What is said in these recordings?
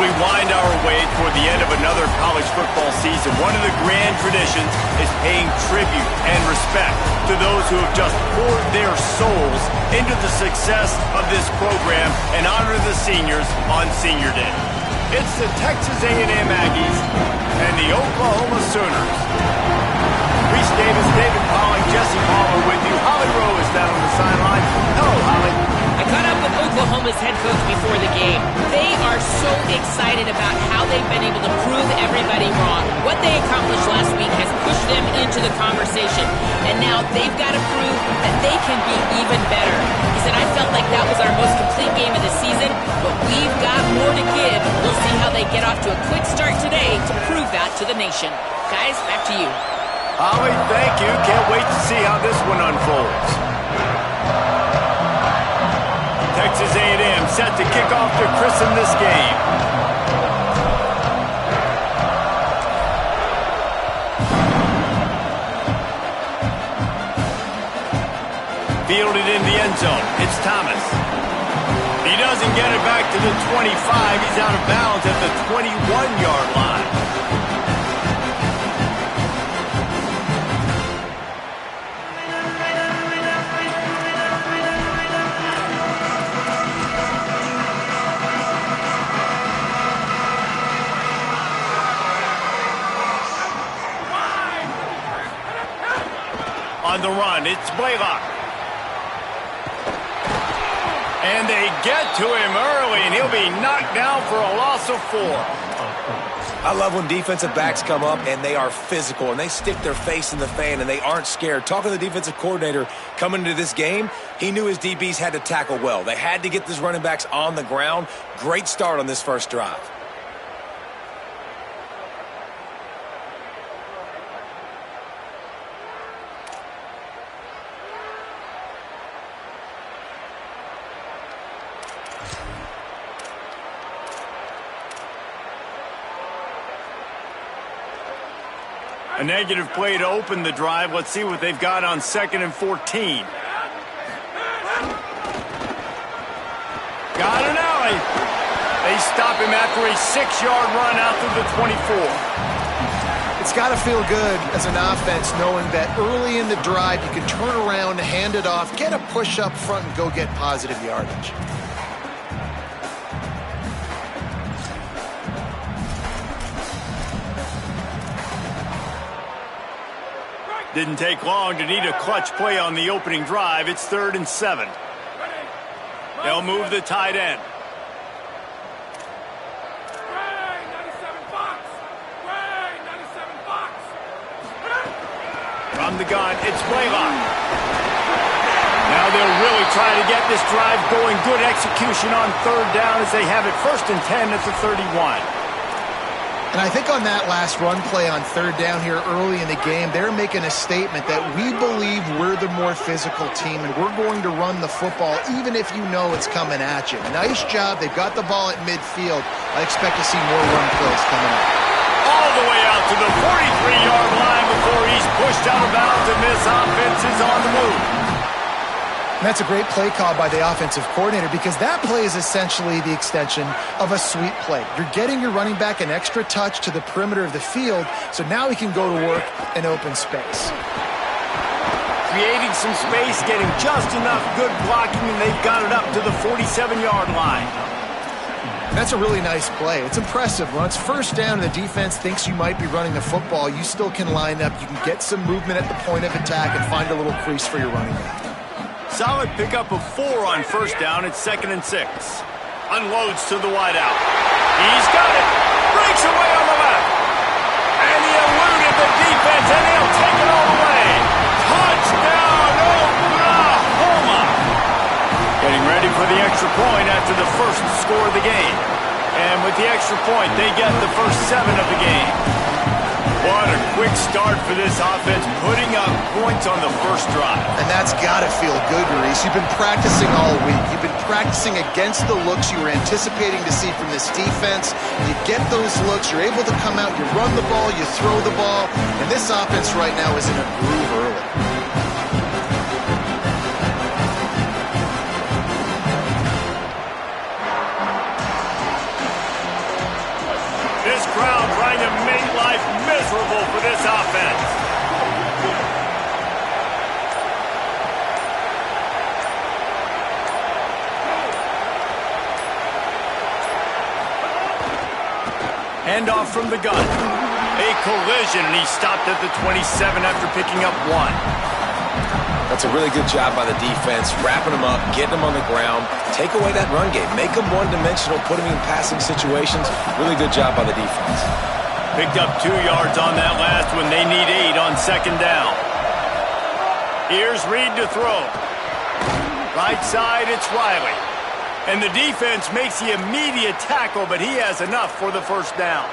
we wind our way toward the end of another college football season, one of the grand traditions is paying tribute and respect to those who have just poured their souls into the success of this program and honor the seniors on Senior Day. It's the Texas A&M Aggies and the Oklahoma Sooners. Reese Davis, David Pollock, Jesse Palmer with you. Holly Rowe is down on the sideline. Hello, Holly. I caught up with Oklahoma's head coach before the game. They are so excited about how they've been able to prove everybody wrong. What they accomplished last week has pushed them into the conversation, and now they've got to prove that they can be even better. He said, I felt like that was our most complete game of the season, but we've got more to give. We'll see how they get off to a quick start today to prove that to the nation. Guys, back to you. Holly, thank you. Can't wait to see how this one unfolds. Texas A&M set to kick off to christen this game. Fielded in the end zone. It's Thomas. He doesn't get it back to the 25. He's out of bounds at the 21-yard line. On the run, it's Blaylock. And they get to him early, and he'll be knocked down for a loss of 4. I love when defensive backs come up and they are physical and they stick their face in the fan and they aren't scared. Talking to the defensive coordinator coming into this game, he knew his DBs had to tackle well. They had to get these running backs on the ground. Great start on this first drive. A negative play to open the drive. Let's see what they've got on 2nd and 14. Got an alley. They stop him after a 6-yard run out through the 24. It's got to feel good as an offense knowing that early in the drive you can turn around, hand it off, get a push up front, and go get positive yardage. Didn't take long to need a clutch play on the opening drive. It's 3rd and 7. They'll move the tight end. From the gun, it's Blaylock. Now they'll really try to get this drive going. Good execution on 3rd down as they have it 1st and 10 at the 31. And I think on that last run play on 3rd down here early in the game, they're making a statement that we believe we're the more physical team and we're going to run the football even if you know it's coming at you. Nice job. They've got the ball at midfield. I expect to see more run plays coming up. All the way out to the 43-yard line before he's pushed out of bounds, and this offense is on the move. And that's a great play call by the offensive coordinator because that play is essentially the extension of a sweep play. You're getting your running back an extra touch to the perimeter of the field, so now he can go to work in open space. Creating some space, getting just enough good blocking, and they've got it up to the 47-yard line. That's a really nice play. It's impressive. When it's 1st down and the defense thinks you might be running the football, you still can line up. You can get some movement at the point of attack and find a little crease for your running back. Solid pickup of 4 on 1st down. It's 2nd and 6. Unloads to the wideout. He's got it. Breaks away on the left. And he eluded the defense, and he'll take it all the way. Touchdown, Oklahoma. Getting ready for the extra point after the first score of the game. And with the extra point, they get the first 7 of the game. What a quick start for this offense, putting up points on the first drive. And that's got to feel good, Reese. You've been practicing all week. You've been practicing against the looks you were anticipating to see from this defense. You get those looks, you're able to come out, you run the ball, you throw the ball, and this offense right now is in a groove early. crowd trying to make life miserable for this offense. Handoff from the gun. A collision, and he stopped at the 27 after picking up 1. That's a really good job by the defense, wrapping them up, getting them on the ground, take away that run game, make them one-dimensional, put them in passing situations. Really good job by the defense. Picked up 2 yards on that last one. They need 8 on second down. Here's Reed to throw. Right side, it's Riley. And the defense makes the immediate tackle, but he has enough for the first down.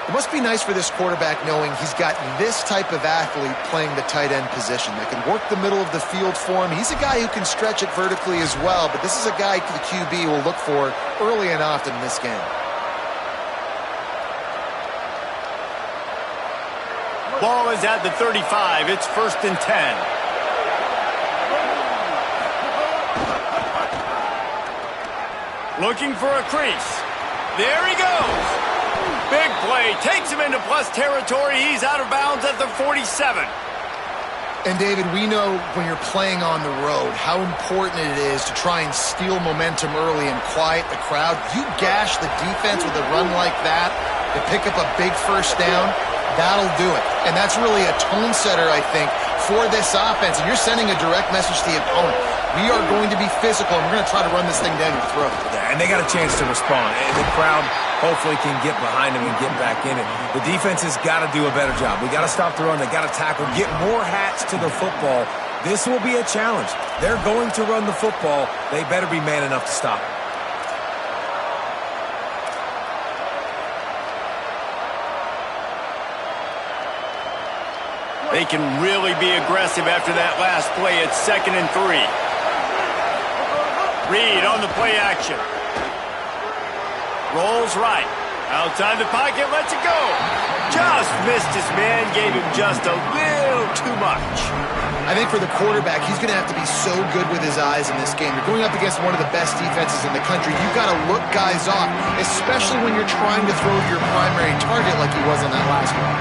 It must be nice for this quarterback knowing he's got this type of athlete playing the tight end position that can work the middle of the field for him. He's a guy who can stretch it vertically as well, but this is a guy the QB will look for early and often in this game. Ball is at the 35. It's 1st and 10. Looking for a crease. There he goes. Big play. Takes him into plus territory. He's out of bounds at the 47. And, David, we know when you're playing on the road how important it is to try and steal momentum early and quiet the crowd. You gash the defense with a run like that to pick up a big first down, that'll do it. And that's really a tone setter, I think, for this offense. And you're sending a direct message to the opponent. We are going to be physical, and we're going to try to run this thing down your throat. Yeah, and they got a chance to respond. And the crowd hopefully can get behind them and get back in it. The defense has got to do a better job. We got to stop the run. They got to tackle, get more hats to the football. This will be a challenge. They're going to run the football. They better be man enough to stop it. They can really be aggressive after that last play. It's 2nd and 3. Reed on the play action. Rolls right. Outside the pocket, lets it go. Just missed his man, gave him just a little too much. I think for the quarterback, he's going to have to be so good with his eyes in this game. You're going up against one of the best defenses in the country. You've got to look guys off, especially when you're trying to throw to your primary target like he was on that last one.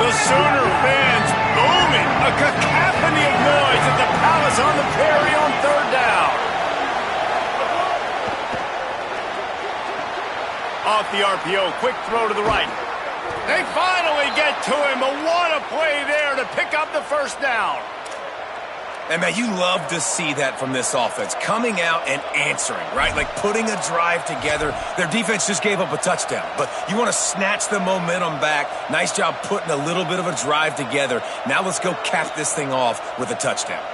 The Sooner fans booming. A cacophony of noise at the Palace on the Prairie on 3rd down. Off the RPO, quick throw to the right. They finally get to him, but what a play there to pick up the first down. And, man, you love to see that from this offense. Coming out and answering, right? Like putting a drive together. Their defense just gave up a touchdown. But you want to snatch the momentum back. Nice job putting a little bit of a drive together. Now let's go cap this thing off with a touchdown.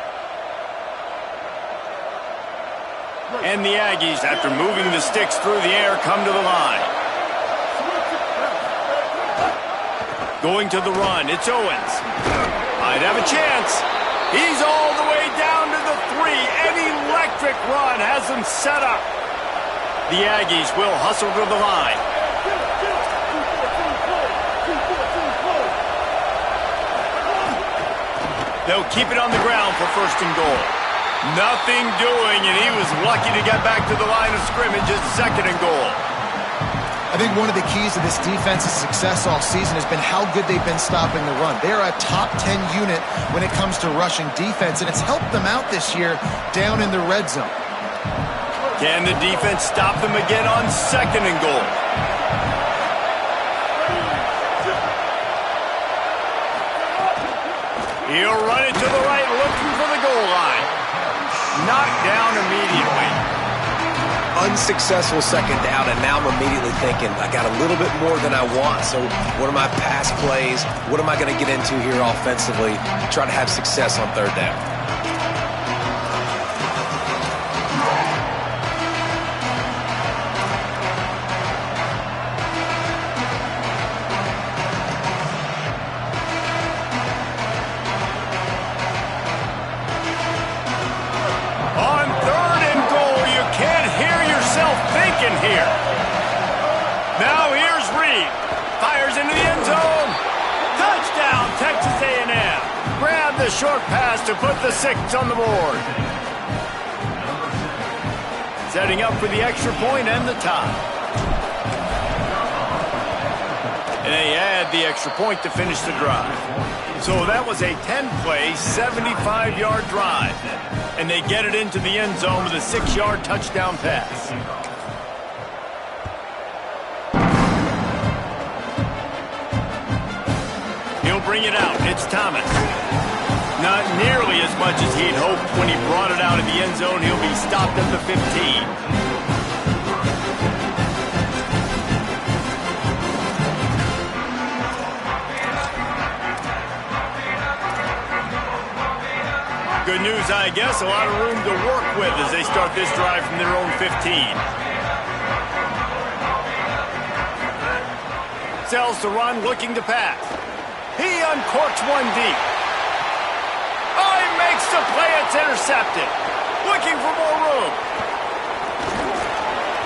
And the Aggies, after moving the sticks through the air, come to the line. Going to the run, it's Owens. Might have a chance. He's all the way down to the 3. An electric run has them set up. The Aggies will hustle to the line. They'll keep it on the ground for 1st and goal. Nothing doing, and he was lucky to get back to the line of scrimmage at 2nd and goal. I think one of the keys to this defense's success all season has been how good they've been stopping the run. They're a top 10 unit when it comes to rushing defense, and it's helped them out this year down in the red zone. Can the defense stop them again on 2nd and goal? He'll run it to the right, looking for the goal line. Knocked down immediately. Unsuccessful 2nd down, and now I'm immediately thinking, I got a little bit more than I want, so what are my pass plays? What am I going to get into here offensively to try to have success on 3rd down? Here. Now here's Reed. Fires into the end zone. Touchdown, Texas A&M. Grab the a short pass to put the 6 on the board. Setting up for the extra point and the tie. And they add the extra point to finish the drive. So that was a 10-play, 75-yard drive. And they get it into the end zone with a 6-yard touchdown pass. He'll bring it out. It's Thomas. Not nearly as much as he'd hoped when he brought it out of the end zone. He'll be stopped at the 15. Good news, I guess. A lot of room to work with as they start this drive from their own 15. Sells to run, looking to pass. He uncorks one deep. Oh, he makes the play. It's intercepted. Looking for more room.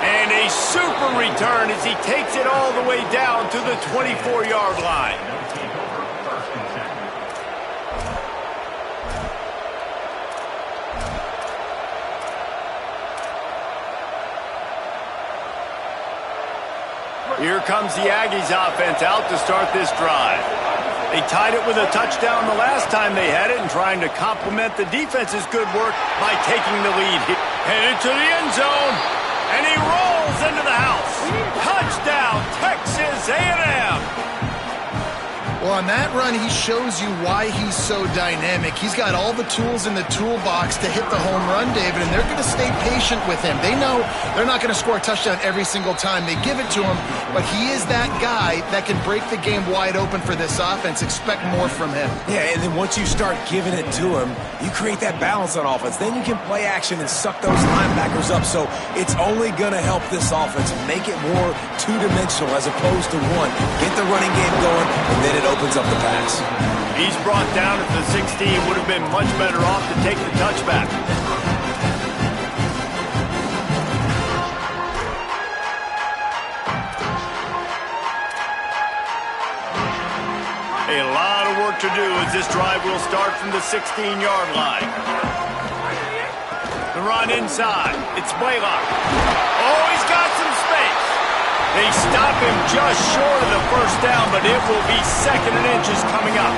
And a super return as he takes it all the way down to the 24-yard line. Here comes the Aggies offense out to start this drive. They tied it with a touchdown the last time they had it and trying to complement the defense's good work by taking the lead. Headed to the end zone, and he rolls into the house. Touchdown, Texas A&M. Well, on that run, he shows you why he's so dynamic. He's got all the tools in the toolbox to hit the home run, David, and they're going to stay patient with him. They know they're not going to score a touchdown every single time they give it to him, but he is that guy that can break the game wide open for this offense. Expect more from him. Yeah, and then once you start giving it to him, you create that balance on offense. Then you can play action and suck those linebackers up. So it's only going to help this offense make it more two-dimensional as opposed to one. Get the running game going, and then it opens up the pass. He's brought down at the 16. Would have been much better off to take the touchback. A lot of work to do as this drive will start from the 16-yard line. The run inside. It's Blaylock. Oh, he's got some space. They stop him just short of the first down, but it will be 2nd and inches coming up.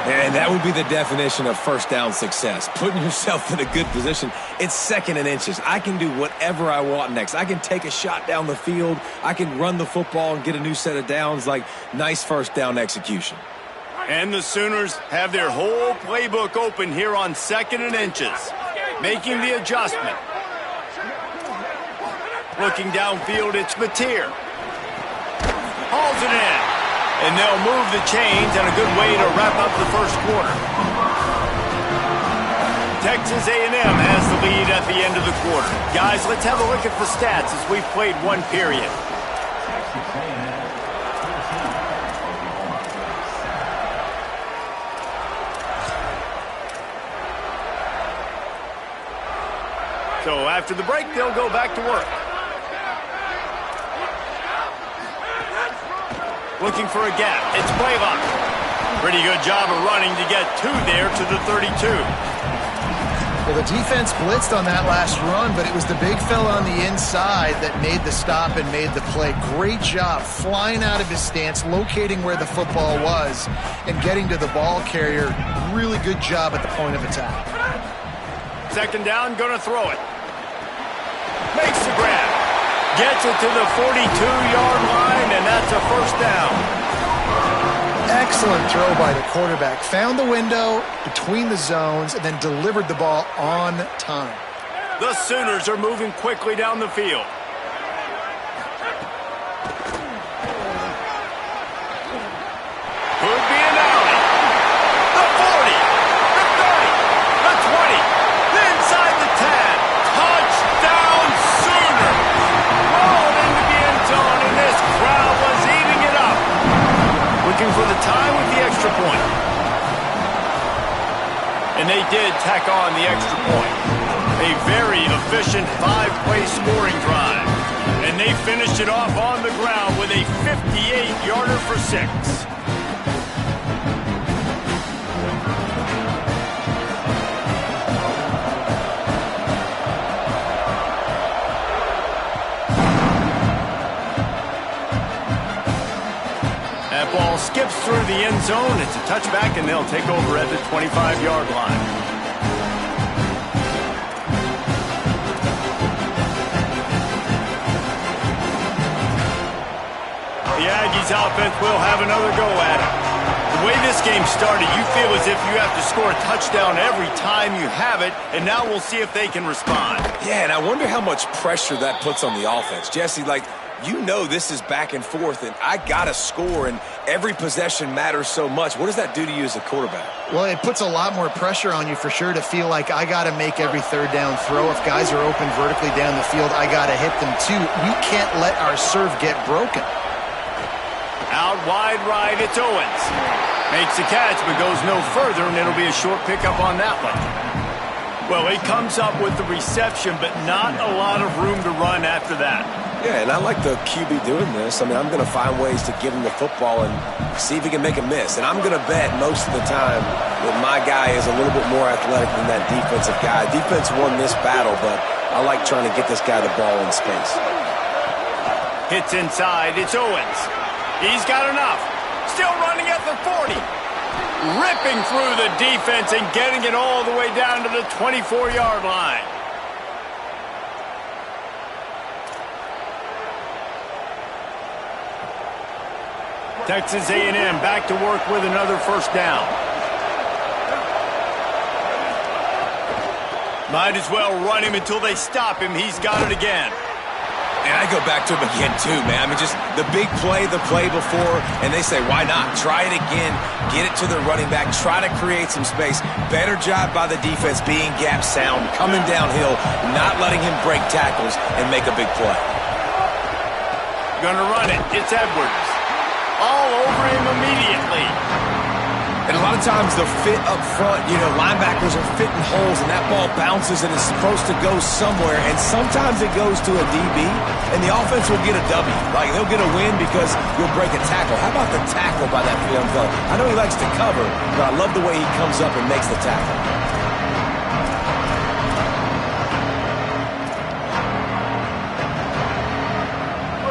And that would be the definition of first down success. Putting yourself in a good position. It's 2nd and inches. I can do whatever I want next. I can take a shot down the field. I can run the football and get a new set of downs. Like, nice first down execution. And the Sooners have their whole playbook open here on 2nd and inches. Making the adjustment. Looking downfield, it's Mateer. Hauls it in. And they'll move the chains, and a good way to wrap up the first quarter. Texas A&M has the lead at the end of the quarter. Guys, let's have a look at the stats as we've played one period. So after the break, they'll go back to work. Looking for a gap. It's Blaylock. Pretty good job of running to get 2 there to the 32. Well, the defense blitzed on that last run, but it was the big fella on the inside that made the stop and made the play. Great job flying out of his stance, locating where the football was, and getting to the ball carrier. Really good job at the point of attack. 2nd down, gonna throw it. Makes the grab. Gets it to the 42-yard line, and that's a first down. Excellent throw by the quarterback. Found the window between the zones and then delivered the ball on time. The Sooners are moving quickly down the field. Could be an alley. The 40, the 30, the 20, inside the 10. Touchdown Sooner. Rolled into the end zone, and this crowd was eating it up. Looking for the tie with the extra point. And they did tack on the extra point. A very efficient 5-play scoring drive. And they finished it off on the ground with a 58-yarder for 6. skips through the end zone. It's a touchback, and they'll take over at the 25-yard line. The Aggies offense will have another go at it. The way this game started, you feel as if you have to score a touchdown every time you have it, and now we'll see if they can respond. Yeah, and I wonder how much pressure that puts on the offense. Jesse, like, you know this is back and forth, and I got to score, and every possession matters so much. What does that do to you as a quarterback? Well, it puts a lot more pressure on you for sure to feel like I got to make every third down throw. If guys are open vertically down the field, I got to hit them too. We can't let our serve get broken. Out wide right, it's Owens. Makes the catch, but goes no further, and it'll be a short pickup on that one. Well, he comes up with the reception, but not a lot of room to run after that. Yeah, and I like the QB doing this. I mean, I'm going to find ways to give him the football and see if he can make a miss. And I'm going to bet most of the time that my guy is a little bit more athletic than that defensive guy. Defense won this battle, but I like trying to get this guy the ball in space. Hits inside, it's Owens. He's got enough. Still running at the 40. Ripping through the defense and getting it all the way down to the 24-yard line. Texas A&M back to work with another first down. Might as well run him until they stop him. He's got it again. And I go back to him again, too, man. I mean, just the big play, the play before, and they say, why not? Try it again. Get it to the running back. Try to create some space. Better job by the defense being gap sound, coming downhill, not letting him break tackles and make a big play. Gonna run it. It's Edwards. All over him immediately. And a lot of times the fit up front, you know, linebackers are fitting holes, and that ball bounces and is supposed to go somewhere, and sometimes it goes to a DB, and the offense will get a W. Like, they'll get a win because you'll break a tackle. How about the tackle by that young fella? I know he likes to cover, but I love the way he comes up and makes the tackle.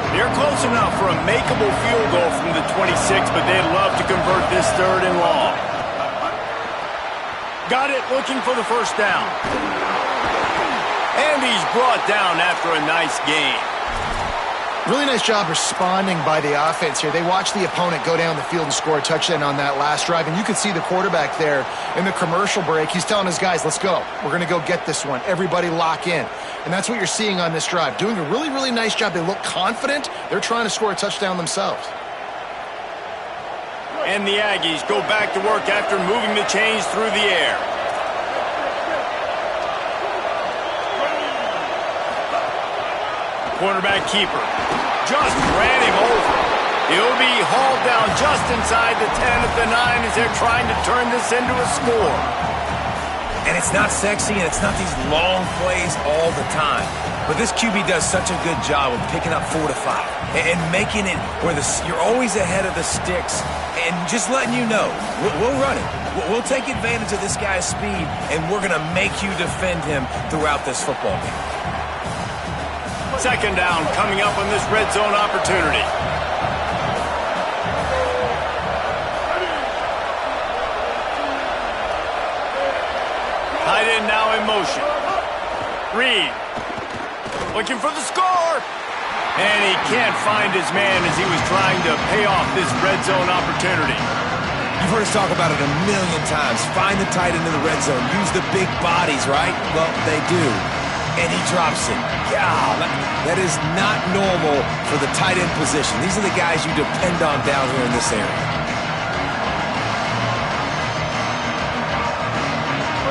They're close enough for a makeable field goal from the 26, but they'd love to convert this third and long. Got it, looking for the first down. And he's brought down after a nice gain. Really nice job responding by the offense here. They watched the opponent go down the field and score a touchdown on that last drive, and you could see the quarterback there in the commercial break. He's telling his guys, let's go. We're going to go get this one. Everybody lock in. And that's what you're seeing on this drive. Doing a really, really nice job. They look confident. They're trying to score a touchdown themselves. And the Aggies go back to work after moving the chains through the air. Quarterback keeper just ran him over. He'll be hauled down just inside the 10 at the 9 as they're trying to turn this into a score. And it's not sexy, and it's not these long plays all the time. But this QB does such a good job of picking up 4 to 5 and making it where you're always ahead of the sticks and just letting you know, we'll run it. We'll take advantage of this guy's speed, and we're going to make you defend him throughout this football game. Second down coming up on this red zone opportunity. Tight end now in motion. Reed looking for the score. And he can't find his man as he was trying to pay off this red zone opportunity. You've heard us talk about it a million times. Find the tight end in the red zone. Use the big bodies, right? Well, they do. And he drops it. God, that is not normal for the tight end position. These are the guys you depend on down here in this area.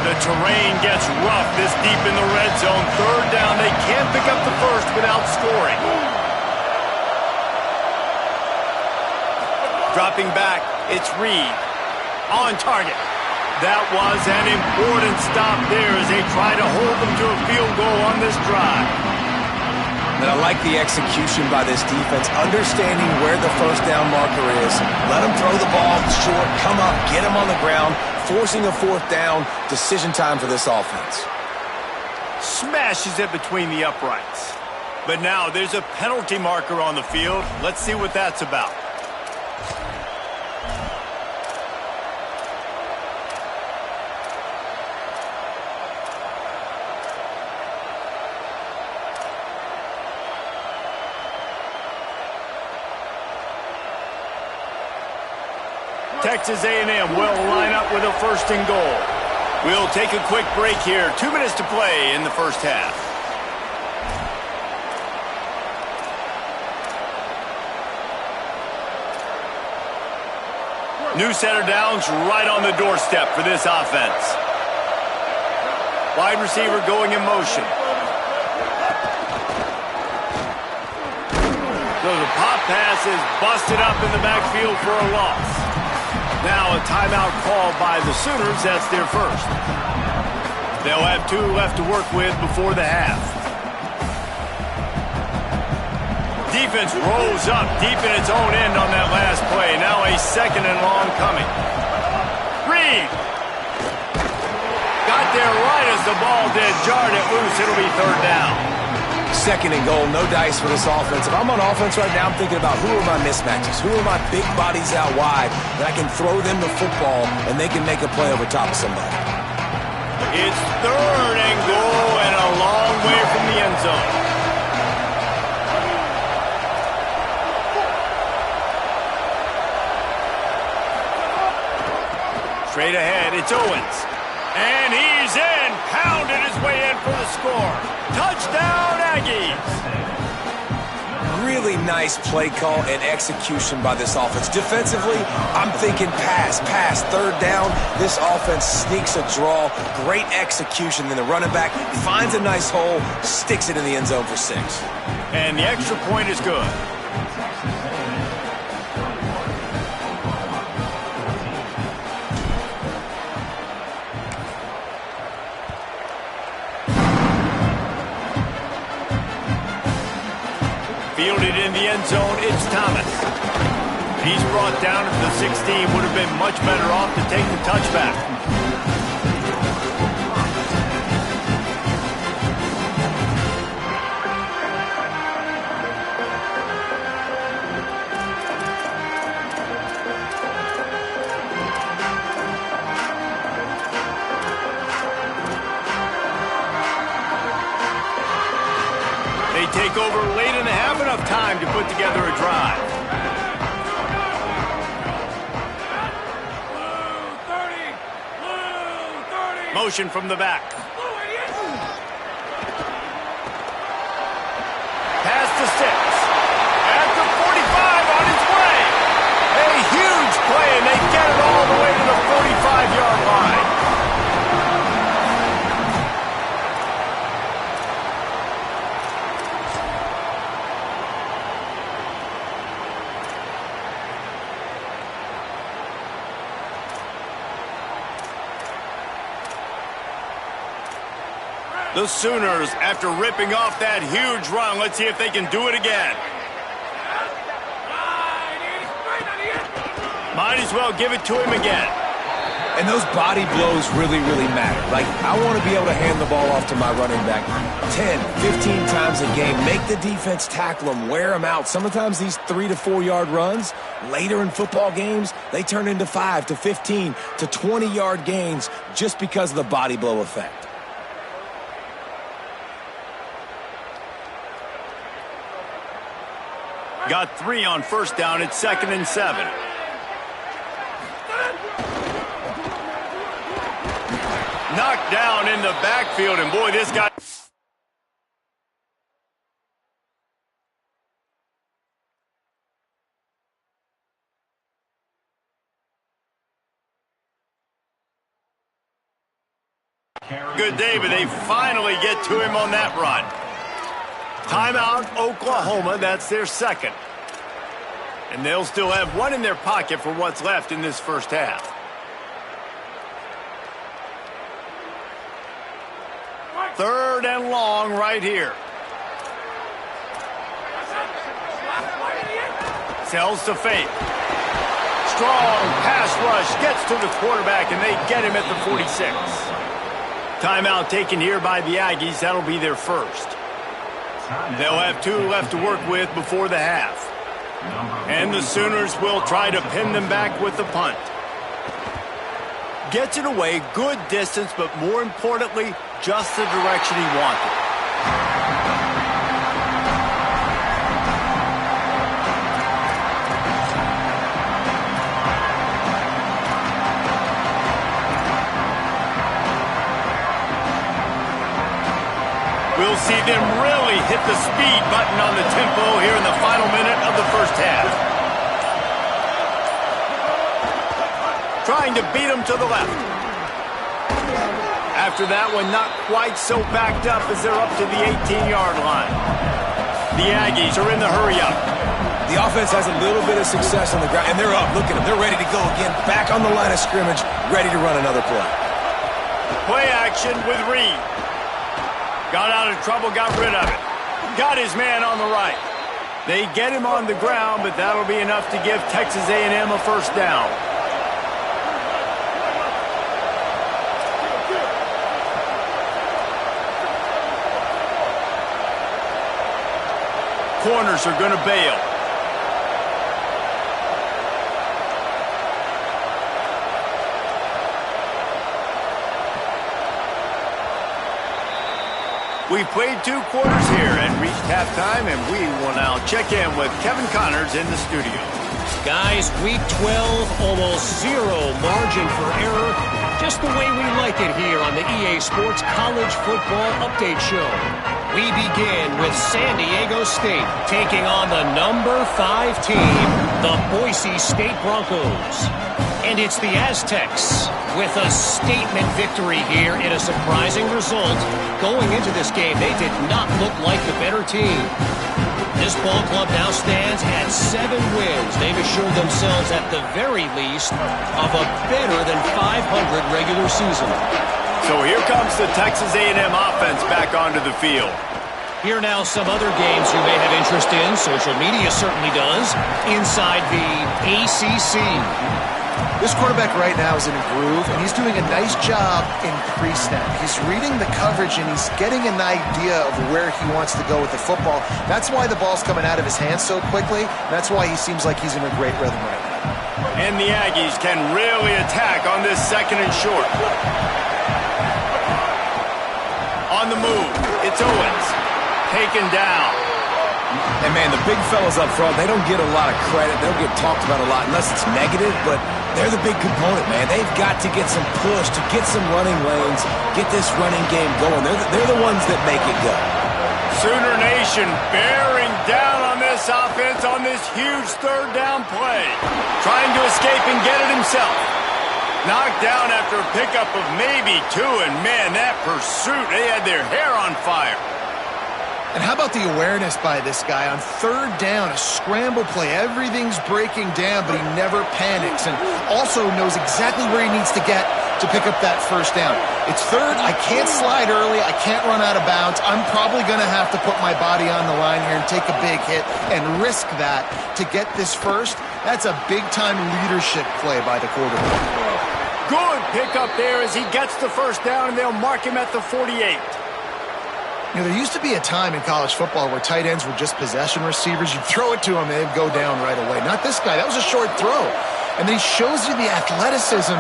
The terrain gets rough this deep in the red zone. Third down, they can't pick up the first without scoring. Dropping back, it's Reed. On target. That was an important stop there as they try to hold them to a field goal on this drive. And I like the execution by this defense, understanding where the first down marker is. Let them throw the ball short, come up, get them on the ground, forcing a fourth down. Decision time for this offense. Smashes it between the uprights. But now there's a penalty marker on the field. Let's see what that's about. Texas A&M will line up with a 1st and goal. We'll take a quick break here. 2 minutes to play in the first half. New set of downs right on the doorstep for this offense. Wide receiver going in motion. So the pop pass is busted up in the backfield for a loss. Now a timeout called by the Sooners. That's their first. They'll have 2 left to work with before the half. Defense rolls up deep in its own end on that last play. Now a 2nd and long coming. Reed got there right as the ball did. Jarred it loose. It'll be 3rd down. 2nd and goal, no dice for this offense. If I'm on offense right now, I'm thinking about who are my mismatches? Who are my big bodies out wide that I can throw them the football and they can make a play over top of somebody? It's 3rd and goal and a long way from the end zone. Straight ahead, it's Owens. And he's in. Pounded his way in for the score. Touchdown, Aggies. Really nice play call and execution by this offense. Defensively, I'm thinking pass, 3rd down. This offense sneaks a draw. Great execution. Then the running back finds a nice hole, sticks it in the end zone for 6. And the extra point is good. Fielded in the end zone, it's Thomas. He's brought down at the 16. Would have been much better off to take the touchback. They take over late in the half, enough time to put together a drive. Motion from the back. Pass to 6. At the 45 on its way. A huge play, and they get it all the way to the 45-yard line. The Sooners, after ripping off that huge run, let's see if they can do it again. Might as well give it to him again. And those body blows really, really matter. Like, I want to be able to hand the ball off to my running back 10, 15 times a game. Make the defense tackle them, wear them out. Sometimes these 3 to 4 yard runs, later in football games, they turn into 5 to 15 to 20 yard gains just because of the body blow effect. Got 3 on 1st down. It's 2nd and 7. Knocked down in the backfield, and boy, this guy... Good day, but they finally get to him on that run. Timeout, Oklahoma. That's their 2nd. And they'll still have 1 in their pocket for what's left in this first half. Third and long right here. Sells to fake. Strong pass rush gets to the quarterback, and they get him at the 46. Timeout taken here by the Aggies. That'll be their first. They'll have 2 left to work with before the half. And the Sooners will try to pin them back with the punt. Gets it away, good distance, but more importantly, just the direction he wanted. We'll see them really hit the speed button on the tempo here in the final minute of the first half. Trying to beat them to the left. After that one, not quite so backed up as they're up to the 18-yard line. The Aggies are in the hurry-up. The offense has a little bit of success on the ground, and they're up. Look at them. They're ready to go again. Back on the line of scrimmage, ready to run another play. Play action with Reed. Got out of trouble, got rid of it. Got his man on the right. They get him on the ground, but that'll be enough to give Texas A&M a first down. Corners are going to bail. We've played 2 quarters here and reached halftime, and we will now check in with Kevin Connors in the studio. Guys, week 12, almost zero margin for error. Just the way we like it here on the EA Sports College Football Update Show. We begin with San Diego State taking on the number 5 team, the Boise State Broncos. And it's the Aztecs with a statement victory here in a surprising result. Going into this game, they did not look like the better team. This ball club now stands at 7 wins. They've assured themselves at the very least of a better than 500 regular season. So here comes the Texas A&M offense back onto the field. Here now some other games you may have interest in. Social media certainly does. Inside the ACC. This quarterback right now is in a groove, and he's doing a nice job in pre-snap. He's reading the coverage, and he's getting an idea of where he wants to go with the football. That's why the ball's coming out of his hands so quickly. That's why he seems like he's in a great rhythm right now. And the Aggies can really attack on this second and short. On the move, it's Owens. Taken down. And, man, the big fellas up front, they don't get a lot of credit. They don't get talked about a lot unless it's negative, but they're the big component, man. They've got to get some push, to get some running lanes, get this running game going. They're the ones that make it go. Sooner Nation bearing down on this offense on this huge third down play. Trying to escape and get it himself. Knocked down after a pickup of maybe 2, and, man, that pursuit, they had their hair on fire. And how about the awareness by this guy on third down, a scramble play. Everything's breaking down, but he never panics and also knows exactly where he needs to get to pick up that first down. It's third. I can't slide early. I can't run out of bounds. I'm probably going to have to put my body on the line here and take a big hit and risk that to get this first. That's a big-time leadership play by the quarterback. Good pickup there as he gets the first down, and they'll mark him at the 48. You know, there used to be a time in college football where tight ends were just possession receivers. You'd throw it to them, and they'd go down right away. Not this guy. That was a short throw. And then he shows you the athleticism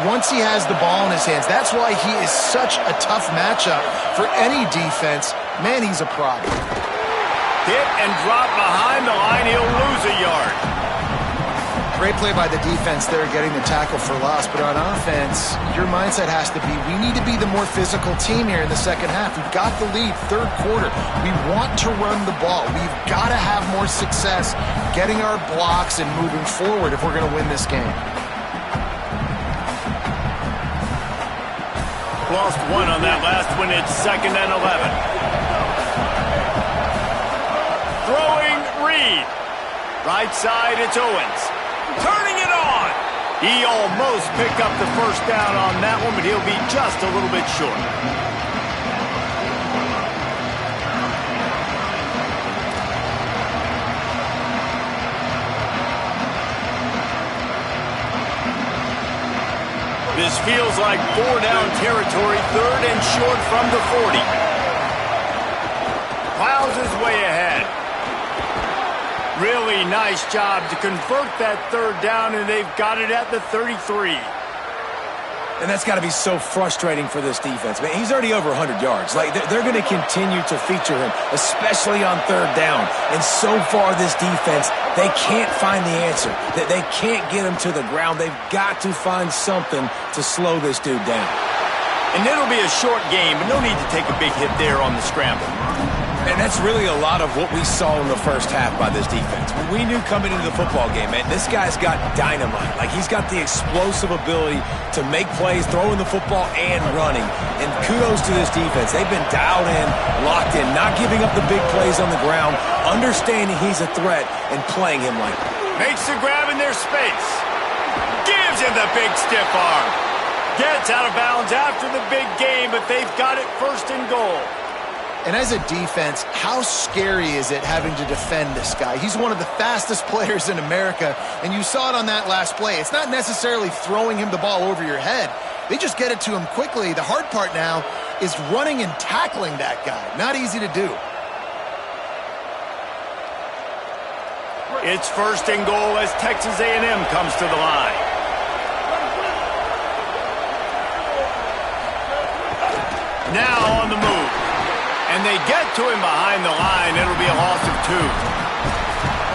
once he has the ball in his hands. That's why he is such a tough matchup for any defense. Man, he's a problem. Hit and drop behind the line. He'll lose a yard. Great play by the defense there, getting the tackle for loss. But on offense, your mindset has to be, we need to be the more physical team here in the second half. We've got the lead, third quarter. We want to run the ball. We've got to have more success getting our blocks and moving forward if we're going to win this game. Lost 1 on that last one. It's 2nd and 11. Throwing Reed. Right side, it's Owens. Turning it on. He almost picked up the first down on that one, but he'll be just a little bit short. This feels like 4-down territory, 3rd and short from the 40. Plows his way ahead. Really nice job to convert that 3rd down, and they've got it at the 33. And that's got to be so frustrating for this defense. Man, he's already over 100 yards. Like, they're going to continue to feature him, especially on 3rd down. And so far, this defense, they can't find the answer. They can't get him to the ground. They've got to find something to slow this dude down. And it'll be a short game, but no need to take a big hit there on the scramble. And that's really a lot of what we saw in the first half by this defense. We knew coming into the football game, man, this guy's got dynamite. Like, he's got the explosive ability to make plays, throwing the football and running. And kudos to this defense. They've been dialed in, locked in, not giving up the big plays on the ground, understanding he's a threat, and playing him like that. Makes the grab in their space. Gives him the big stiff arm. Gets out of bounds after the big game, but they've got it first and goal. And as a defense, how scary is it having to defend this guy? He's one of the fastest players in America, and you saw it on that last play. It's not necessarily throwing him the ball over your head. They just get it to him quickly. The hard part now is running and tackling that guy. Not easy to do. It's first and goal as Texas A&M comes to the line. Now on the move. And they get to him behind the line. It'll be a loss of 2.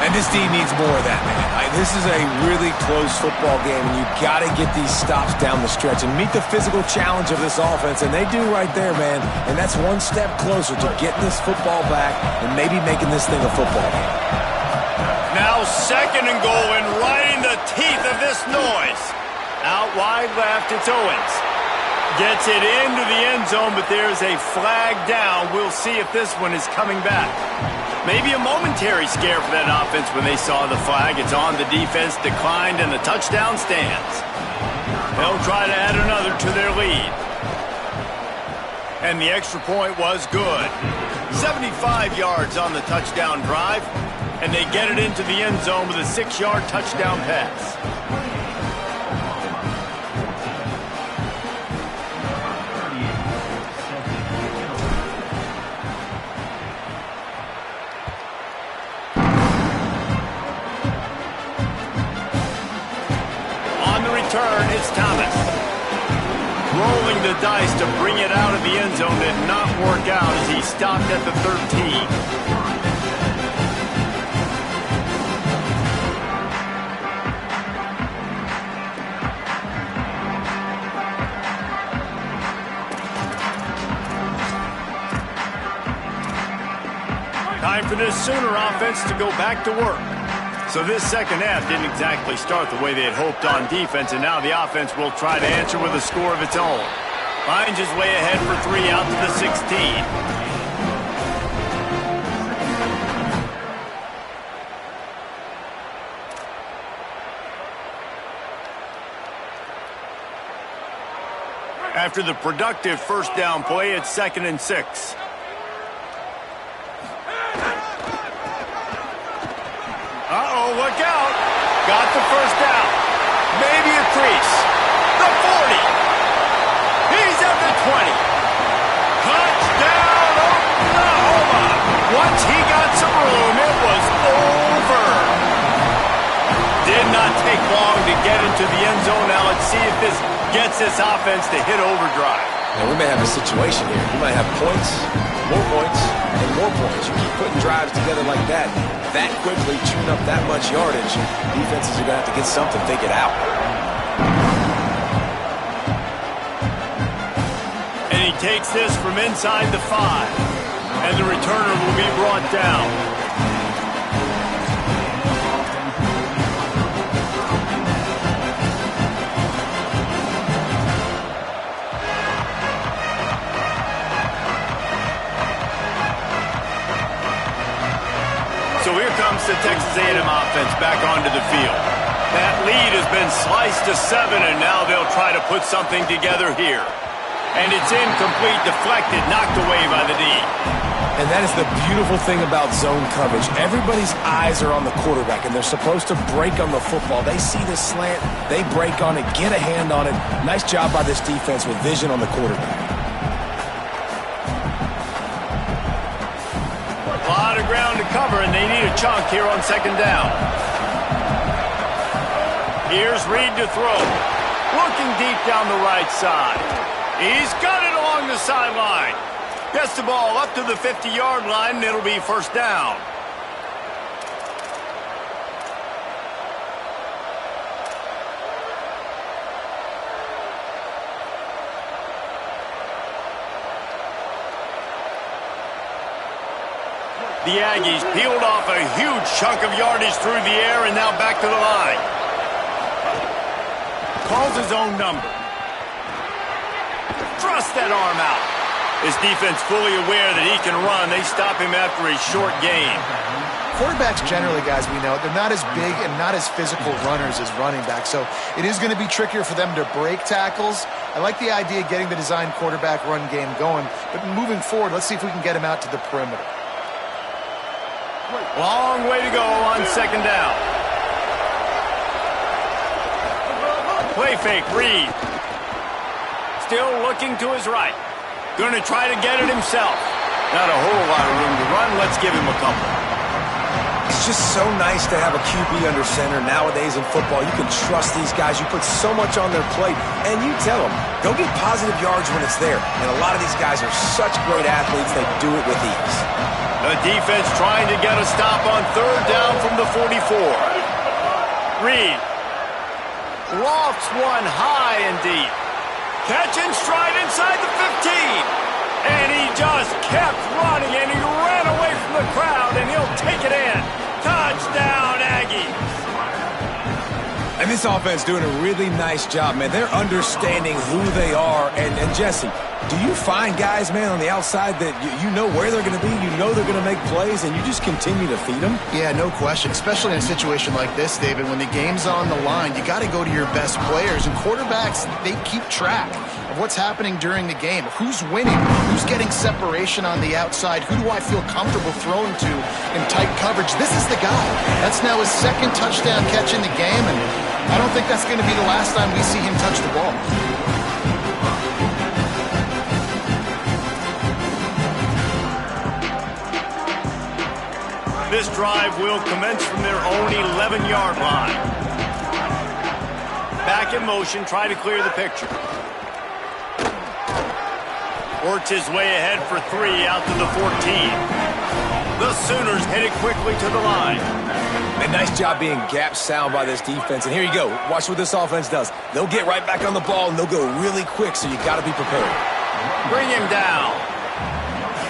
And this D needs more of that, man. This is a really close football game, and you got to get these stops down the stretch and meet the physical challenge of this offense, and they do right there, man. And that's one step closer to getting this football back and maybe making this thing a football game. Now second and goal, and right in the teeth of this noise. Out wide left, it's Owens. Gets it into the end zone, but there's a flag down. We'll see if this one is coming back. Maybe a momentary scare for that offense when they saw the flag. It's on, the defense declined, and the touchdown stands. They'll try to add another to their lead. And the extra point was good. 75 yards on the touchdown drive, and they get it into the end zone with a 6-yard touchdown pass. Turn, it's Thomas. Rolling the dice to bring it out of the end zone did not work out as he stopped at the 13. Time for this Sooner offense to go back to work. So this second half didn't exactly start the way they had hoped on defense, and now the offense will try to answer with a score of its own. Finds his way ahead for 3 out to the 16. After the productive first down play, it's 2nd and 6. Uh-oh, look out. Got the first down. Maybe a crease. The 40. He's at the 20. Touchdown, Oklahoma. Once he got some room, it was over. Did not take long to get into the end zone. Now let's see if this gets this offense to hit overdrive. Now, we may have a situation here. We might have points, and more points. You keep putting drives together like that quickly, chewing up that much yardage, defenses are going to have to get something figured out. And he takes this from inside the 5. And the returner will be brought down. So here comes the Texas A&M offense back onto the field. That lead has been sliced to 7, and now they'll try to put something together here. And it's incomplete, deflected, knocked away by the D. And that is the beautiful thing about zone coverage. Everybody's eyes are on the quarterback, and they're supposed to break on the football. They see the slant, they break on it, get a hand on it. Nice job by this defense with vision on the quarterback. A lot of ground to cover, and they need a chunk here on 2nd down. Here's Reed to throw. Looking deep down the right side. He's got it along the sideline. Gets the ball up to the 50-yard line, and it'll be first down. The Aggies peeled off a huge chunk of yardage through the air and now back to the line. Calls his own number. Thrust that arm out. His defense fully aware that he can run. They stop him after a short gain. Quarterbacks generally, guys, we know, they're not as big and not as physical runners as running backs, so it is going to be trickier for them to break tackles. I like the idea of getting the design quarterback run game going, but moving forward, let's see if we can get him out to the perimeter. Long way to go on second down. Play fake, Reed. Still looking to his right. Going to try to get it himself. Not a whole lot of room to run. Let's give him a couple. It's just so nice to have a QB under center. Nowadays in football, you can trust these guys. You put so much on their plate, and you tell them, go get positive yards when it's there. And a lot of these guys are such great athletes, they do it with ease. The defense trying to get a stop on third down from the 44. Reed lofts one high and deep. Catch and stride inside the 15. And he just kept running, and he ran away from the crowd, and he'll take it in. Touchdown, Aggies. And this offense doing a really nice job, man. They're understanding who they are. And Jesse, do you find guys, man, on the outside that you know where they're going to be, you know they're going to make plays, and you just continue to feed them? Yeah, no question, especially in a situation like this, David. When the game's on the line, you got to go to your best players. And quarterbacks, they keep track of what's happening during the game. Who's winning? Who's getting separation on the outside? Who do I feel comfortable throwing to in tight coverage? This is the guy. That's now his second touchdown catch in the game, and I don't think that's going to be the last time we see him touch the ball. This drive will commence from their own 11-yard line. Back in motion, try to clear the picture. Works his way ahead for 3 out to the 14. The Sooners headed quickly to the line. And nice job being gap sound by this defense. And here you go. Watch what this offense does. They'll get right back on the ball, and they'll go really quick, so you got to be prepared. Bring him down.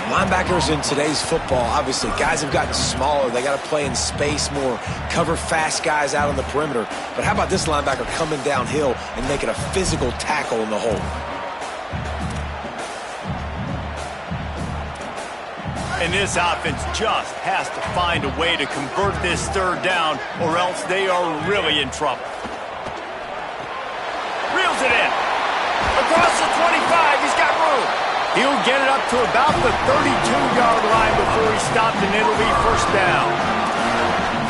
Linebackers in today's football, obviously, guys have gotten smaller. They got to play in space more, cover fast guys out on the perimeter. But how about this linebacker coming downhill and making a physical tackle in the hole? And this offense just has to find a way to convert this third down, or else they are really in trouble. Reels it in. Across the 25, he's got room. He'll get it up to about the 32-yard line before he's stopped, and it'll be first down.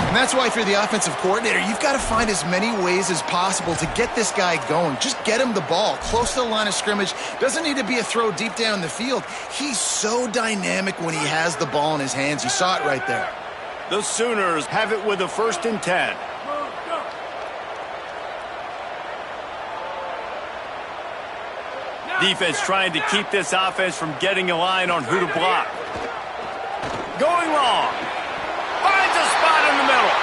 And that's why, if you're the offensive coordinator, you've got to find as many ways as possible to get this guy going. Just get him the ball close to the line of scrimmage. Doesn't need to be a throw deep down the field. He's so dynamic when he has the ball in his hands. You saw it right there. The Sooners have it with a 1st and 10. Defense trying to keep this offense from getting a line on who to block. Going long. Finds a spot in the middle.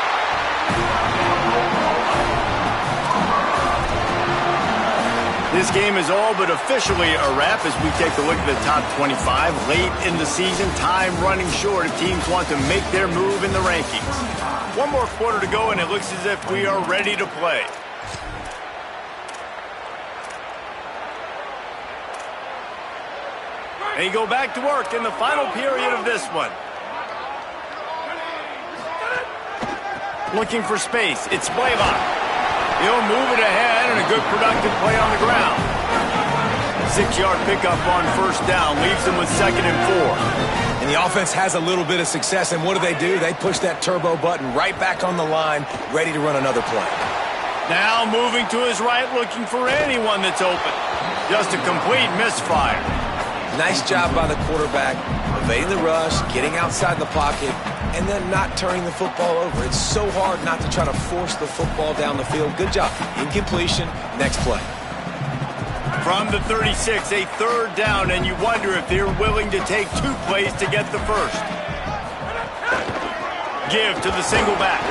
This game is all but officially a wrap as we take a look at the top 25. Late in the season, time running short if teams want to make their move in the rankings. One more quarter to go, and it looks as if we are ready to play. They go back to work in the final period of this one. Looking for space. It's Blaylock. He'll move it ahead, and a good productive play on the ground. 6-yard pickup on first down leaves them with 2nd and 4. And the offense has a little bit of success, and what do? They push that turbo button right back on the line, ready to run another play. Now moving to his right, looking for anyone that's open. Just a complete misfire. Nice job by the quarterback, evading the rush, getting outside the pocket, and then not turning the football over. It's so hard not to try to force the football down the field. Good job. Incompletion. Next play. From the 36, a 3rd down, and you wonder if they're willing to take 2 plays to get the first. Give to the single back.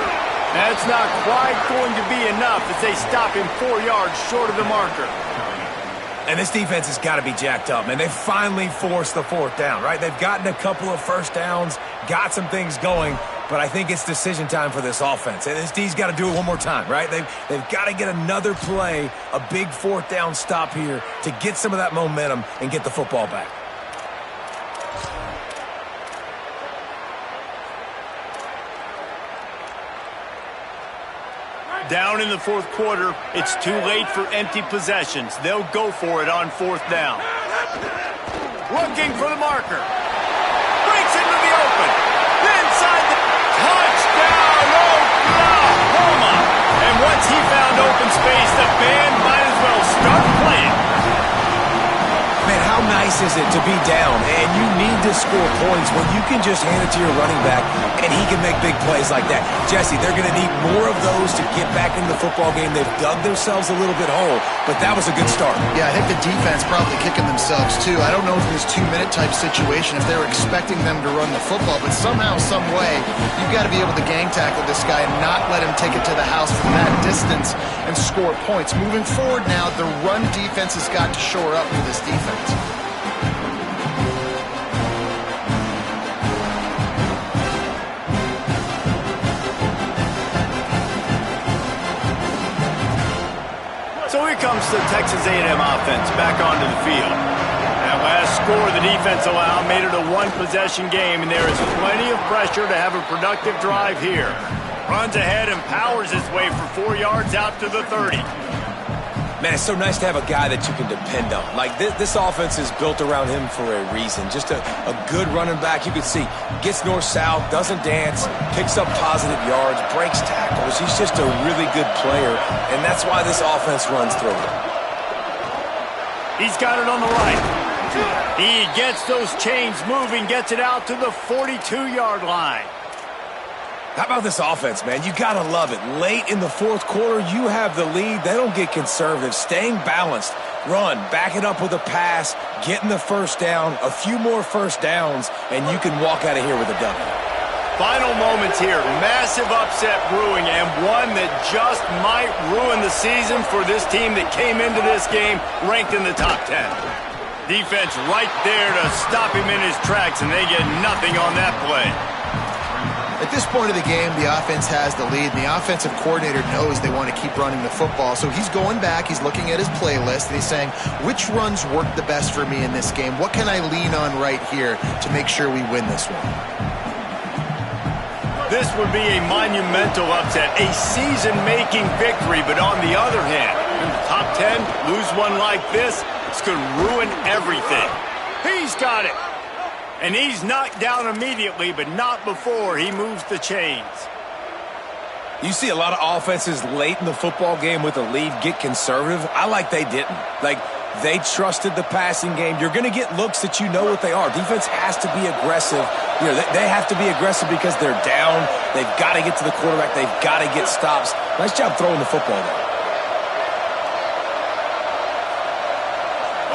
That's not quite going to be enough as they stop him 4 yards short of the marker. And this defense has got to be jacked up, man. They finally forced the fourth down, right? They've gotten a couple of first downs, got some things going, but I think it's decision time for this offense. And this D's got to do it one more time, right? They've got to get another play, a big fourth down stop here to get some of that momentum and get the football back. Down in the fourth quarter, it's too late for empty possessions. They'll go for it on fourth down. Looking for the marker. Breaks into the open. Inside the touchdown, Oklahoma. And once he found open space, the band might as well start playing. Man, how nice is it to be down and you need to score points when you can just hand it to your running back and he can make big plays like that? Jesse, they're going to need more of those to get back into the football game. They've dug themselves a little bit whole, but that was a good start. Yeah, I think the defense probably kicking themselves too. I don't know if this 2-minute type situation, if they were expecting them to run the football, but somehow, some way, you've got to be able to gang tackle this guy and not let him take it to the house from that distance and score points. Moving forward now, the run defense has got to shore up for this defense. So here comes the Texas A&M offense back onto the field. That last score the defense allowed made it a one-possession game, and there is plenty of pressure to have a productive drive here. Runs ahead and powers his way for 4 yards out to the 30. Man, it's so nice to have a guy that you can depend on. Like, this offense is built around him for a reason. Just a good running back. You can see, gets north-south, doesn't dance, picks up positive yards, breaks tackles. He's just a really good player, and that's why this offense runs through him. He's got it on the right. He gets those chains moving, gets it out to the 42-yard line. How about this offense, man? You got to love it. Late in the fourth quarter, you have the lead. They don't get conservative. Staying balanced. Run, back it up with a pass, getting the first down, a few more first downs, and you can walk out of here with a W. Final moments here. Massive upset brewing, and one that just might ruin the season for this team that came into this game ranked in the top 10. Defense right there to stop him in his tracks, and they get nothing on that play. At this point of the game, the offense has the lead, and the offensive coordinator knows they want to keep running the football. So he's going back, he's looking at his playlist, and he's saying, which runs work the best for me in this game? What can I lean on right here to make sure we win this one? This would be a monumental upset, a season-making victory, but on the other hand, in the top 10, lose one like this, it's going to ruin everything. He's got it. And he's knocked down immediately, but not before he moves the chains. You see a lot of offenses late in the football game with a lead get conservative. I like they didn't. Like, they trusted the passing game. You're going to get looks that you know what they are. Defense has to be aggressive. You know, they have to be aggressive because they're down. They've got to get to the quarterback. They've got to get stops. Nice job throwing the football there.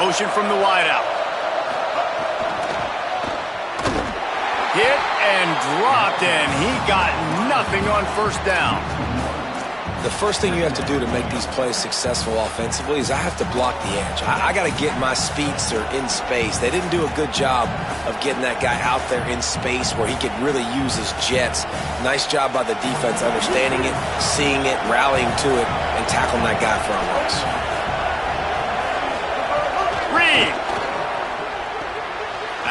Motion from the wideout. Hit and dropped, and he got nothing on first down. The first thing you have to do to make these plays successful offensively is I have to block the edge. I got to get my speedster in space. They didn't do a good job of getting that guy out there in space where he could really use his jets. Nice job by the defense understanding it, seeing it, rallying to it, and tackling that guy for a loss. Reed.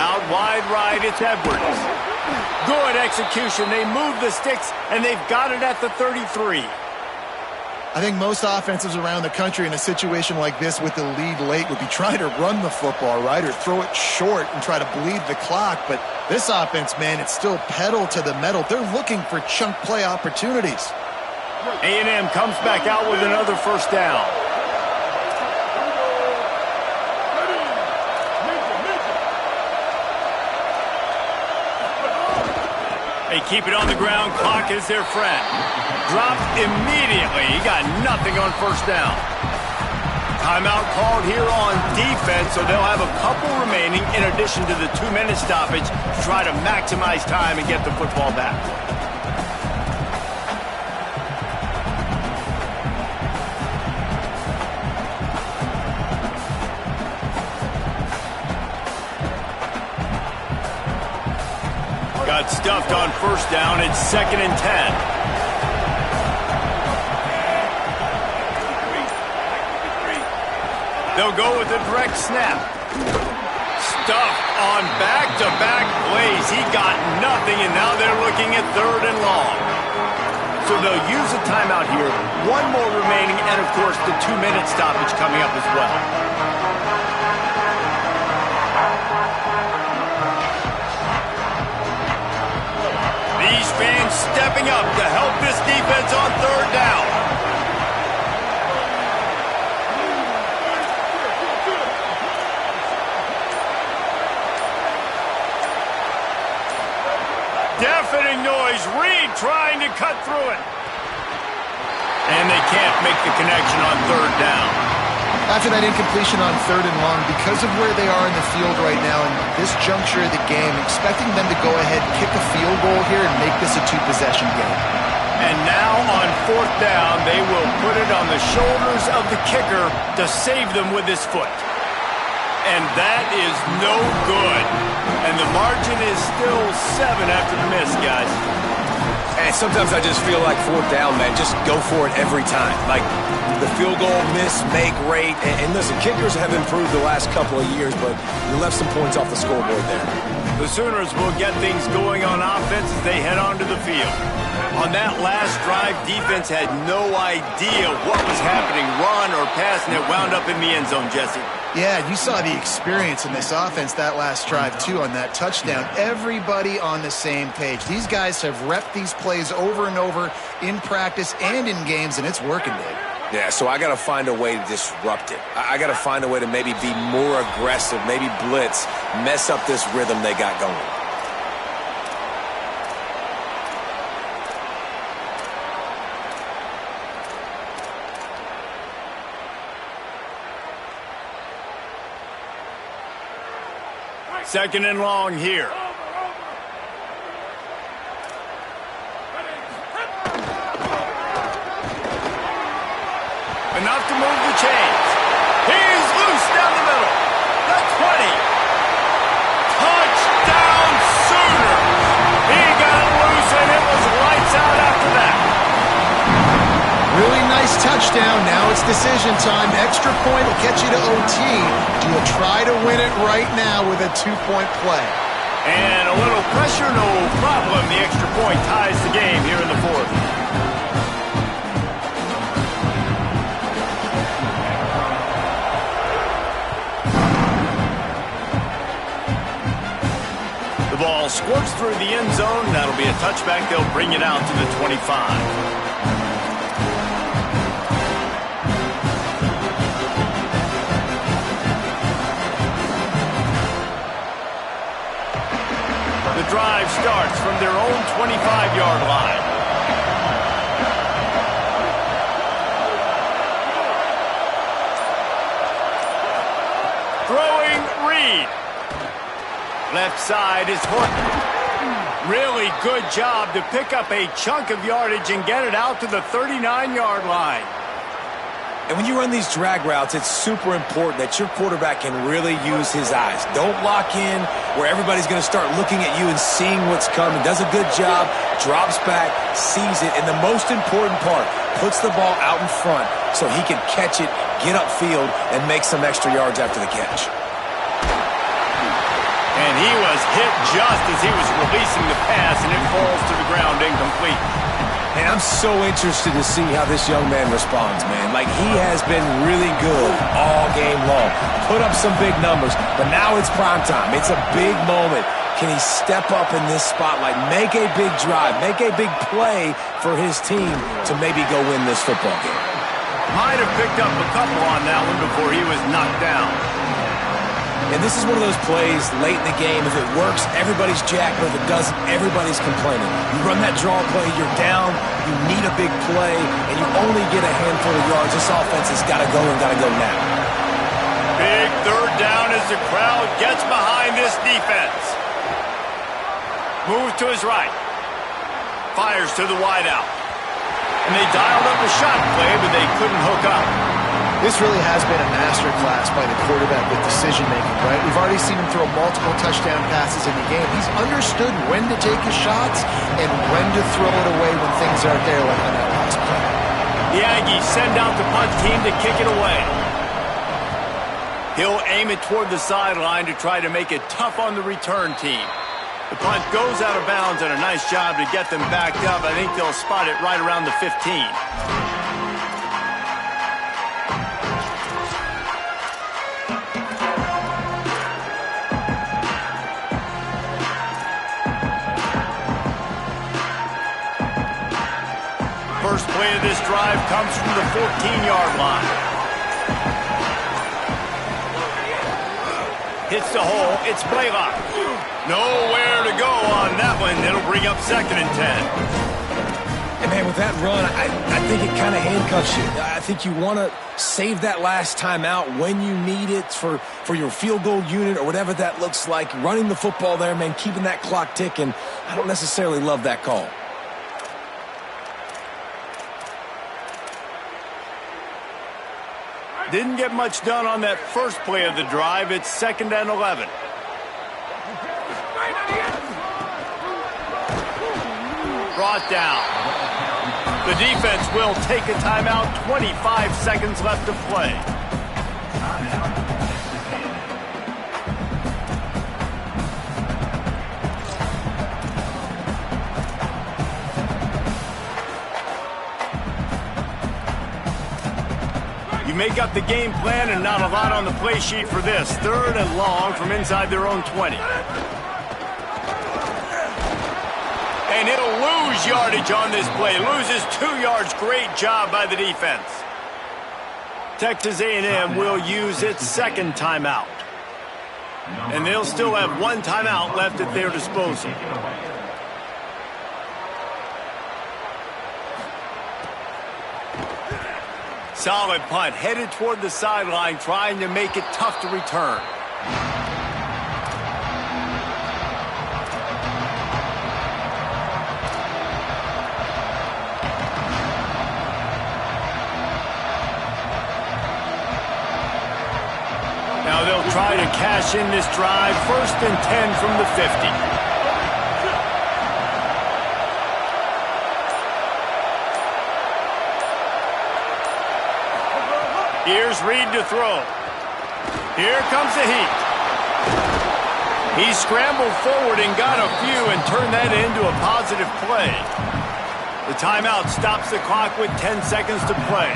Out wide right, it's Edwards. Good execution. They move the sticks, and they've got it at the 33. I think most offenses around the country in a situation like this with the lead late would be trying to run the football, right, or throw it short and try to bleed the clock. But this offense, man, it's still pedal to the metal. They're looking for chunk play opportunities. A&M comes back out with another first down. They keep it on the ground. Clock is their friend. Dropped immediately. He got nothing on first down. Timeout called here on defense, so they'll have a couple remaining in addition to the 2-minute stoppage to try to maximize time and get the football back. Got stuffed on first down. It's 2nd and 10. They'll go with a direct snap. Stuffed on back-to-back plays. He got nothing, and now they're looking at 3rd and long. So they'll use a timeout here. One more remaining, and of course the 2-minute stoppage coming up as well. These fans stepping up to help this defense on 3rd down. Deafening noise. Reed trying to cut through it. And they can't make the connection on 3rd down. After that incompletion on 3rd and long, because of where they are in the field right now and this juncture of the game, expecting them to go ahead, kick a field goal here, and make this a 2-possession game. And now on 4th down, they will put it on the shoulders of the kicker to save them with his foot. And that is no good. And the margin is still 7 after the miss, guys. And sometimes I just feel like 4th down, man, just go for it every time. Like the field goal, miss, make, rate. And listen, kickers have improved the last couple of years, but you left some points off the scoreboard there. The Sooners will get things going on offense as they head onto the field. On that last drive, defense had no idea what was happening, run or pass, and it wound up in the end zone, Jesse. Yeah, you saw the experience in this offense that last drive, too, on that touchdown. Everybody on the same page. These guys have repped these plays over and over in practice and in games, and it's working, Dave. Yeah, so I got to find a way to disrupt it. I got to find a way to maybe be more aggressive, maybe blitz, mess up this rhythm they got going. Second and long here. Enough to move the chains. He's loose down the middle. The 20. Touchdown Sooners. He got loose and it was lights out after that. Really nice touchdown. Now it's decision time. Extra point will get you to OT. Do you try to win it right now with a 2-point play? And a little pressure, no problem. The extra point ties the game here in the 4th. The ball squirts through the end zone. That'll be a touchback. They'll bring it out to the 25. The drive starts from their own 25-yard line. Throwing Reed. Left side is Horton. Really good job to pick up a chunk of yardage and get it out to the 39-yard line. And when you run these drag routes, it's super important that your quarterback can really use his eyes. Don't lock in where everybody's going to start looking at you and seeing what's coming. Does a good job, drops back, sees it, and the most important part, puts the ball out in front so he can catch it, get upfield, and make some extra yards after the catch. And he was hit just as he was releasing the pass, and it falls to the ground incomplete. And I'm so interested to see how this young man responds, man. Like, he has been really good all game long. Put up some big numbers, but now it's prime time. It's a big moment. Can he step up in this spotlight, make a big drive, make a big play for his team to maybe go win this football game? Might have picked up a couple on that one before he was knocked down. And this is one of those plays late in the game. If it works, everybody's jacked, but if it doesn't, everybody's complaining. You run that draw play, you're down, you need a big play, and you only get a handful of yards. This offense has got to go and got to go now. Big 3rd down as the crowd gets behind this defense. Moves to his right. Fires to the wideout. And they dialed up a shot play, but they couldn't hook up. This really has been a masterclass by the quarterback with decision-making, right? We've already seen him throw multiple touchdown passes in the game. He's understood when to take his shots and when to throw it away when things aren't there, like on that last play. The Aggies send out the punt team to kick it away. He'll aim it toward the sideline to try to make it tough on the return team. The punt goes out of bounds, and a nice job to get them backed up. I think they'll spot it right around the 15. First play of this drive comes from the 14-yard line. Hits the hole. It's Blaylock. Nowhere to go on that one. It'll bring up 2nd and 10. And man, with that run, I think it kind of handcuffs you. I think you want to save that last time out when you need it for your field goal unit or whatever that looks like. Running the football there, man, keeping that clock ticking. I don't necessarily love that call. Didn't get much done on that first play of the drive. It's 2nd and 11. Brought down. The defense will take a timeout. 25 seconds left to play. You make up the game plan and not a lot on the play sheet for this. 3rd and long from inside their own 20. And he'll lose yardage on this play. Loses 2 yards. Great job by the defense. Texas A&M will use its 2nd timeout. And they'll still have 1 timeout left at their disposal. Solid punt, headed toward the sideline, trying to make it tough to return. Now they'll try to cash in this drive. 1st and 10 from the 50. Here's Reed to throw. Here comes the heat. He scrambled forward and got a few and turned that into a positive play. The timeout stops the clock with 10 seconds to play.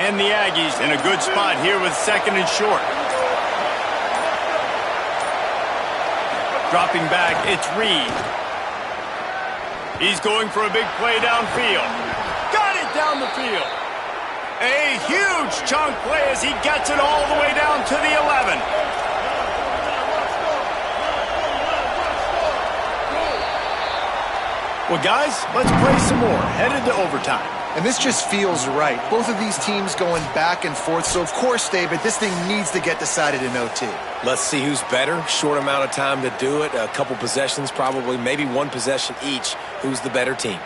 And the Aggies in a good spot here with 2nd and short. Dropping back, it's Reed. He's going for a big play downfield. Got it down the field. A huge chunk play as he gets it all the way down to the 11. Well, guys, let's play some more. Headed to overtime. And this just feels right. Both of these teams going back and forth. So, of course, David, this thing needs to get decided in OT. Let's see who's better. Short amount of time to do it. A couple possessions probably, maybe 1 possession each. Who's the better team?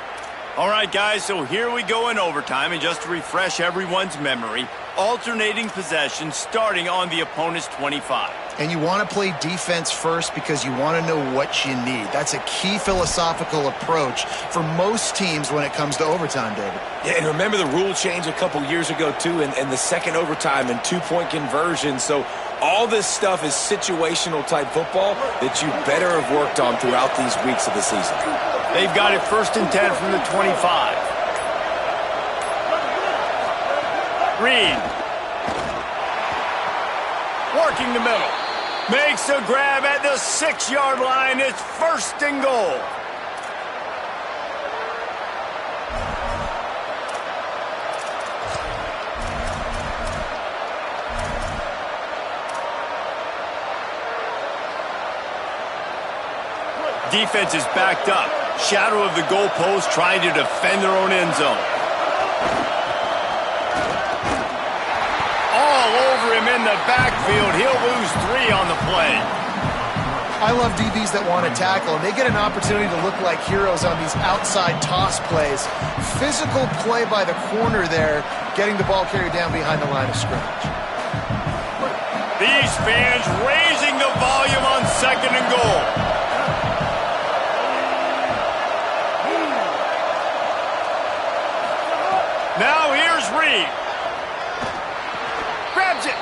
All right, guys, so here we go in overtime. And just to refresh everyone's memory, alternating possessions starting on the opponent's 25. And you want to play defense first because you want to know what you need. That's a key philosophical approach for most teams when it comes to overtime, David. Yeah, and remember the rule change a couple years ago, too, and the second overtime and 2-point conversion. So all this stuff is situational type football that you better have worked on throughout these weeks of the season. They've got it 1st and 10 from the 25. Reed. Working the middle. Makes a grab at the 6-yard line. It's 1st and goal. defense is backed up. Shadow of the goalpost, trying to defend their own end zone. All over him in the backfield. He'll lose 3 on the play. I love DBs that want to tackle, and they get an opportunity to look like heroes on these outside toss plays. Physical play by the corner there, getting the ball carried down behind the line of scrimmage. These fans raising the volume on 2nd and goal. Now here's Reed. Grabs it.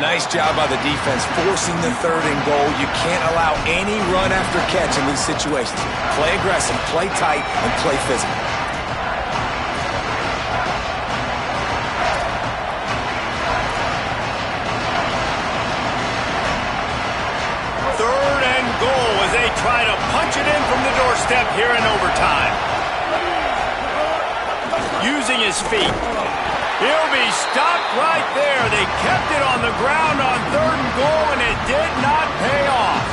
Nice job by the defense forcing the 3rd and goal. You can't allow any run after catch in these situations. Play aggressive, play tight, and play physical. Third and goal as they try to punch it in from the doorstep here in overtime. Using his feet. He'll be stopped right there. They kept it on the ground on 3rd and goal, and it did not pay off.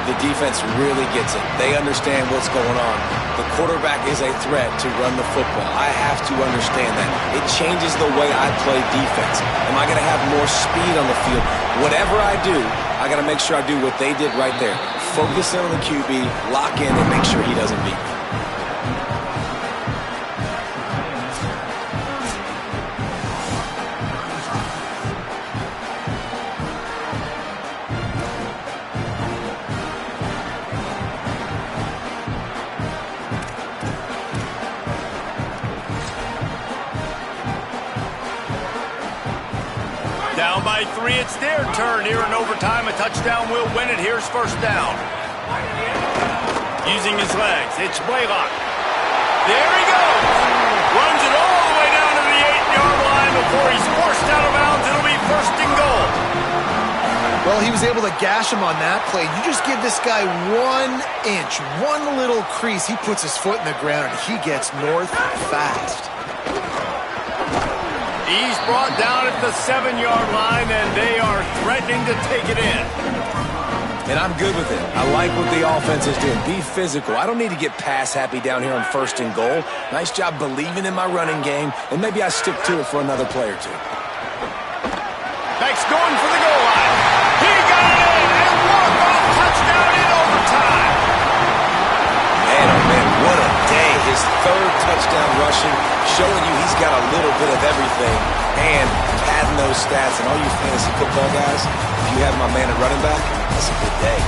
The defense really gets it. They understand what's going on. The quarterback is a threat to run the football. I have to understand that. It changes the way I play defense. Am I going to have more speed on the field? Whatever I do, I got to make sure I do what they did right there. Focus in on the QB, lock in, and make sure he doesn't beat me. Down by 3, it's their turn here in overtime. A touchdown will win it. Here's 1st down. Using his legs, it's Blaylock. There he goes. Runs it all the way down to the 8-yard line before he's forced out of bounds. It'll be 1st and goal. Well, he was able to gash him on that play. You just give this guy 1 inch, one little crease. He puts his foot in the ground, and he gets north fast. He's brought down at the 7-yard line, and they are threatening to take it in. And I'm good with it. I like what the offense is doing. Be physical. I don't need to get pass happy down here on 1st and goal. Nice job believing in my running game, and maybe I stick to it for another play or 2. Beck's going for the goal line. He got it in, and walk-off touchdown in overtime. Man, oh man, what a day. His 3rd touchdown rushing, showing you he's got a little bit of everything, and padding those stats. And all you fantasy football guys, if you have my man at running back, that's a good day.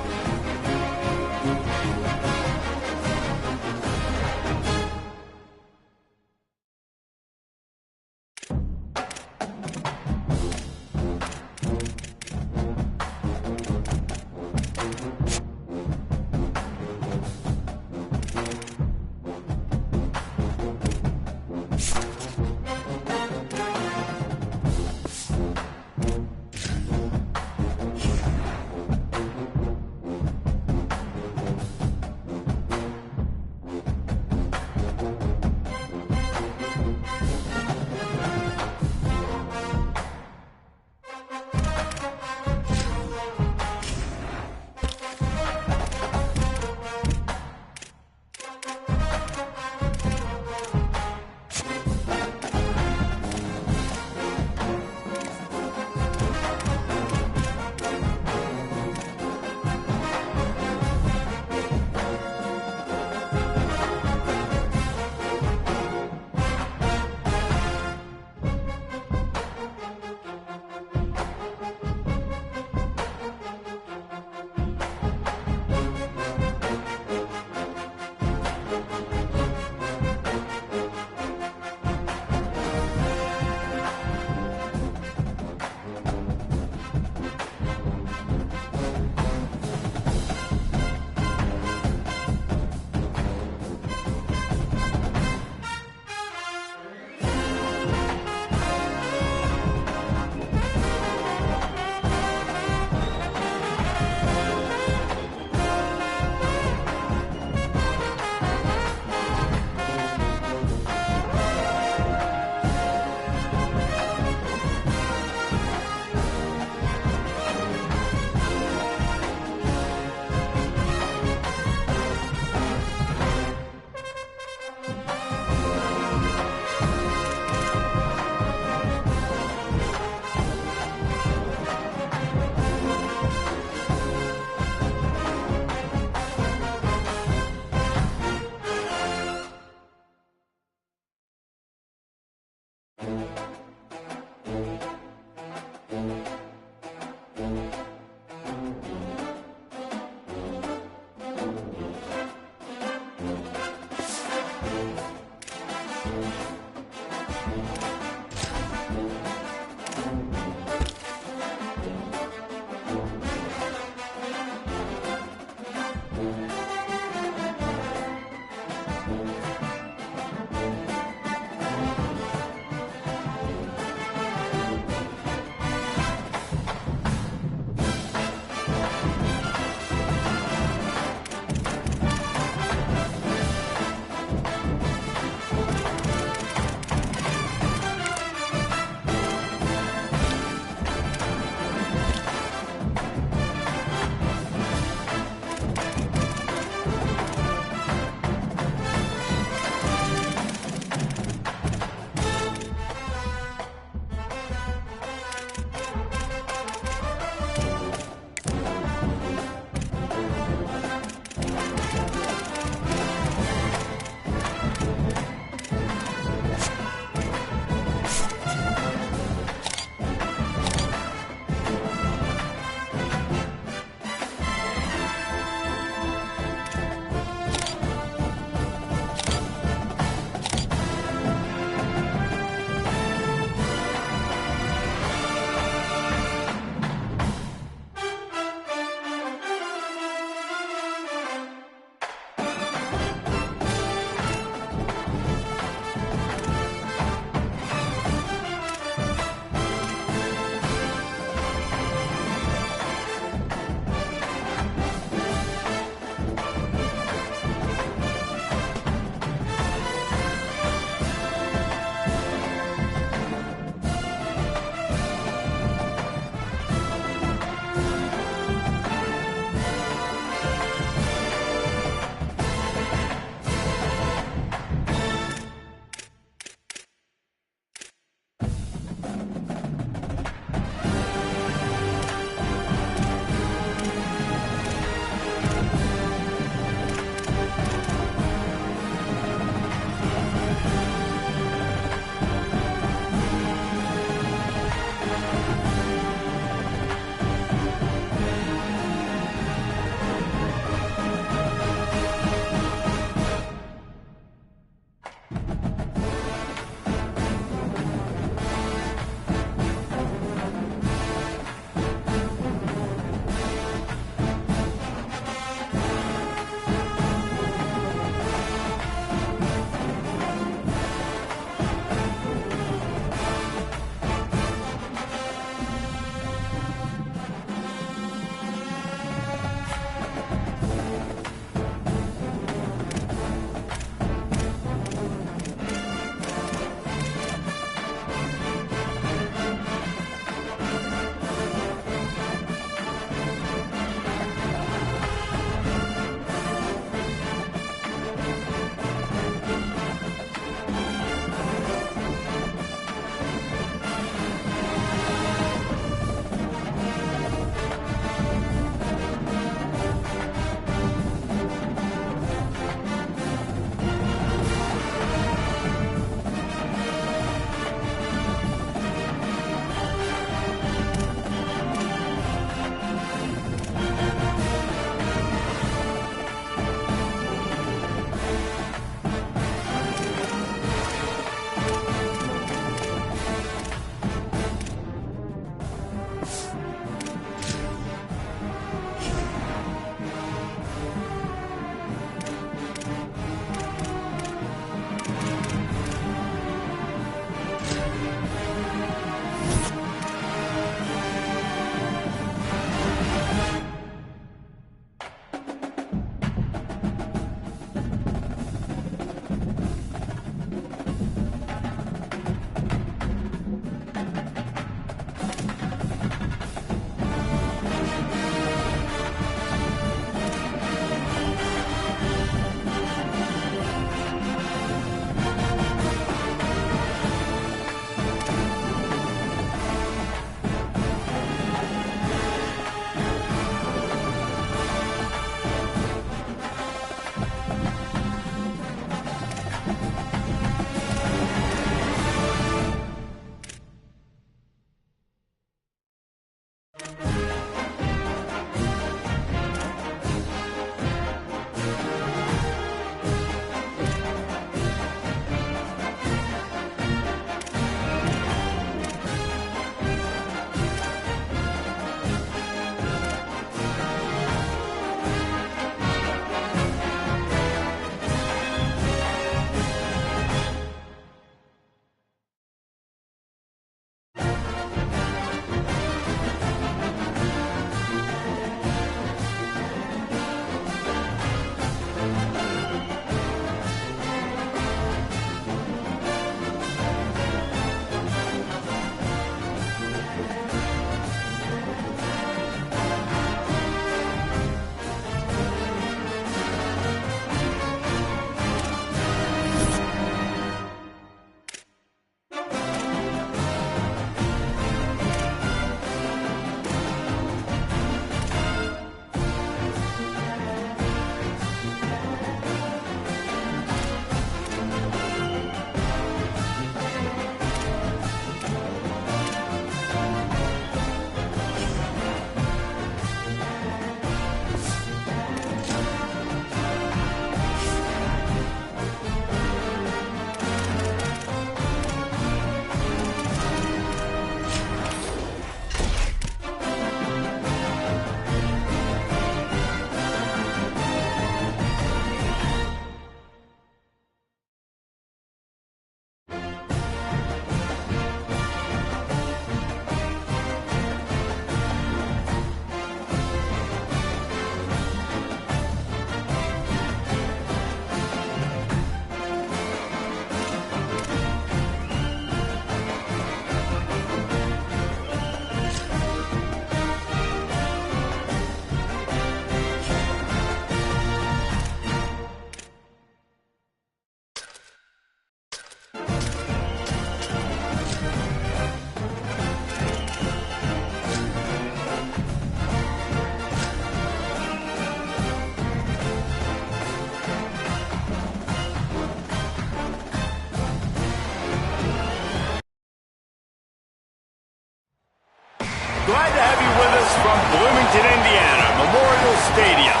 glad to have you with us from Bloomington, Indiana, Memorial Stadium.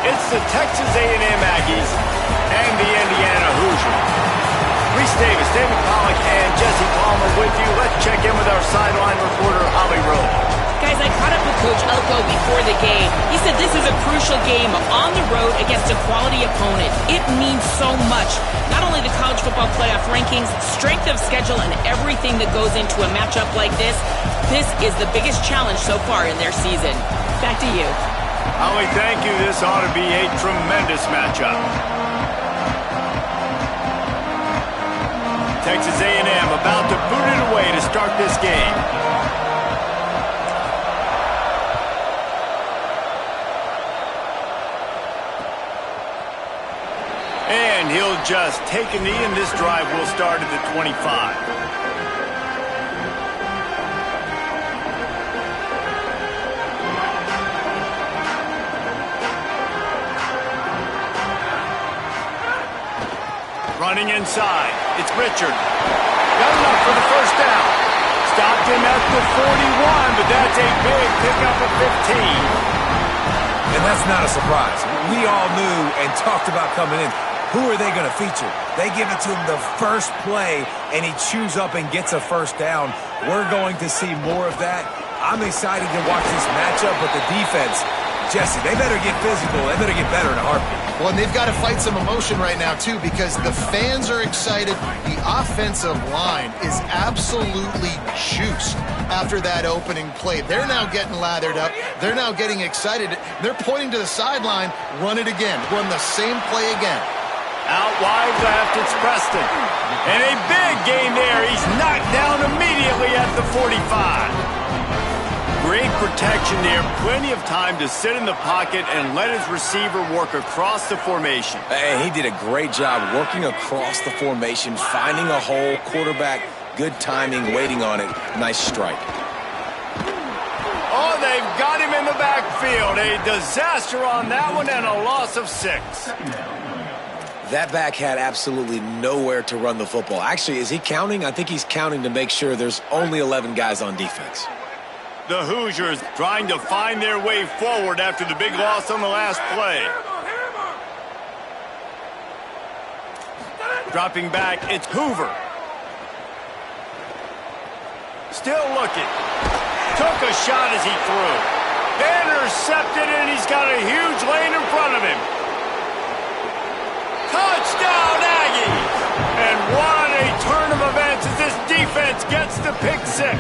It's the Texas A&M Aggies and the Indiana Hoosiers. Reese Davis, David Pollack, and Jesse Palmer with you. Let's check in with our sideline reporter, Holly Rowe. Guys, I caught up with Coach Elko before the game. He said this is a crucial game on the road against a quality opponent. It means so much. Not only the college football playoff rankings, strength of schedule, and everything that goes into a matchup like this, this is the biggest challenge so far in their season. Back to you. Holly, thank you. This ought to be a tremendous matchup. Texas A&M about to boot it away to start this game. And he'll just take a knee, and this drive will start at the 25. Running inside, it's Richard. Got enough for the first down. Stopped him at the 41, but that's a big pickup of 15. And that's not a surprise. We all knew and talked about coming in. Who are they going to feature? They give it to him the first play, and he chews up and gets a first down. We're going to see more of that. I'm excited to watch this matchup, but the defense, Jesse, they better get physical. They better get better in a heartbeat. Well, and they've got to fight some emotion right now, too, because the fans are excited. The offensive line is absolutely juiced after that opening play. They're now getting lathered up. They're now getting excited. They're pointing to the sideline. Run it again. Run the same play again. Out wide left, it's Preston. And a big gain there. He's knocked down immediately at the 45. Great protection there. Plenty of time to sit in the pocket and let his receiver work across the formation. And he did a great job working across the formation, finding a hole, quarterback, good timing, waiting on it. Nice strike. Oh, they've got him in the backfield. A disaster on that one and a loss of 6. That back had absolutely nowhere to run the football. Actually, is he counting? I think he's counting to make sure there's only 11 guys on defense. The Hoosiers trying to find their way forward after the big loss on the last play. Dropping back, it's Hoover. Still looking. Took a shot as he threw. Intercepted, and he's got a huge lane in front of him. Touchdown, Aggies! And what a turn of events as this defense gets the pick 6.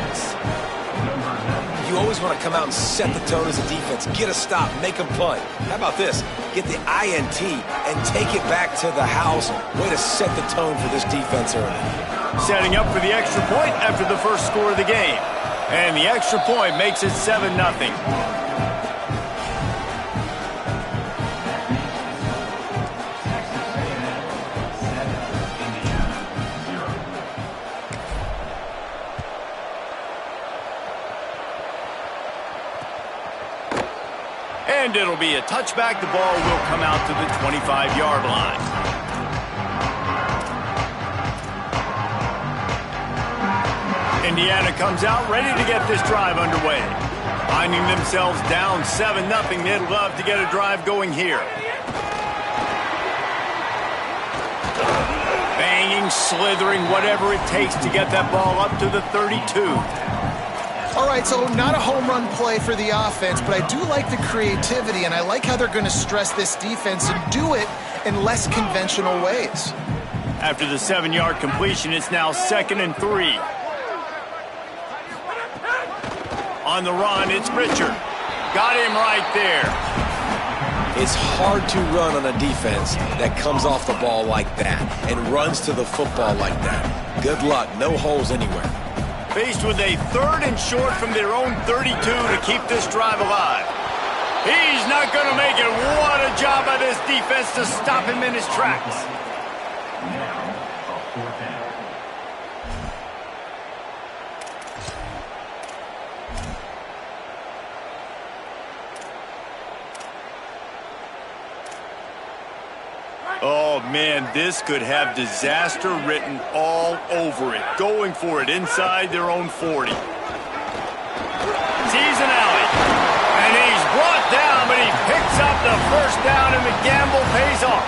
You always want to come out and set the tone as a defense. Get a stop, make them punt. How about this? Get the INT and take it back to the house. Way to set the tone for this defense early. Setting up for the extra point after the first score of the game. And the extra point makes it 7-0. And it'll be a touchback. The ball will come out to the 25-yard line. Indiana comes out ready to get this drive underway. Finding themselves down 7-0, they'd love to get a drive going here. Banging, slithering, whatever it takes to get that ball up to the 32. All right, so not a home run play for the offense, but I do like the creativity, and I like how they're going to stress this defense and do it in less conventional ways. After the 7-yard completion, it's now 2nd and 3. On the run, it's Richard. Got him right there. It's hard to run on a defense that comes off the ball like that and runs to the football like that. Good luck. No holes anywhere. Faced with a 3rd and short from their own 32 to keep this drive alive. He's not going to make it. What a job by this defense to stop him in his tracks. Oh, man, this could have disaster written all over it. Going for it inside their own 40. Sees an alley. And he's brought down, but he picks up the first down, and the gamble pays off.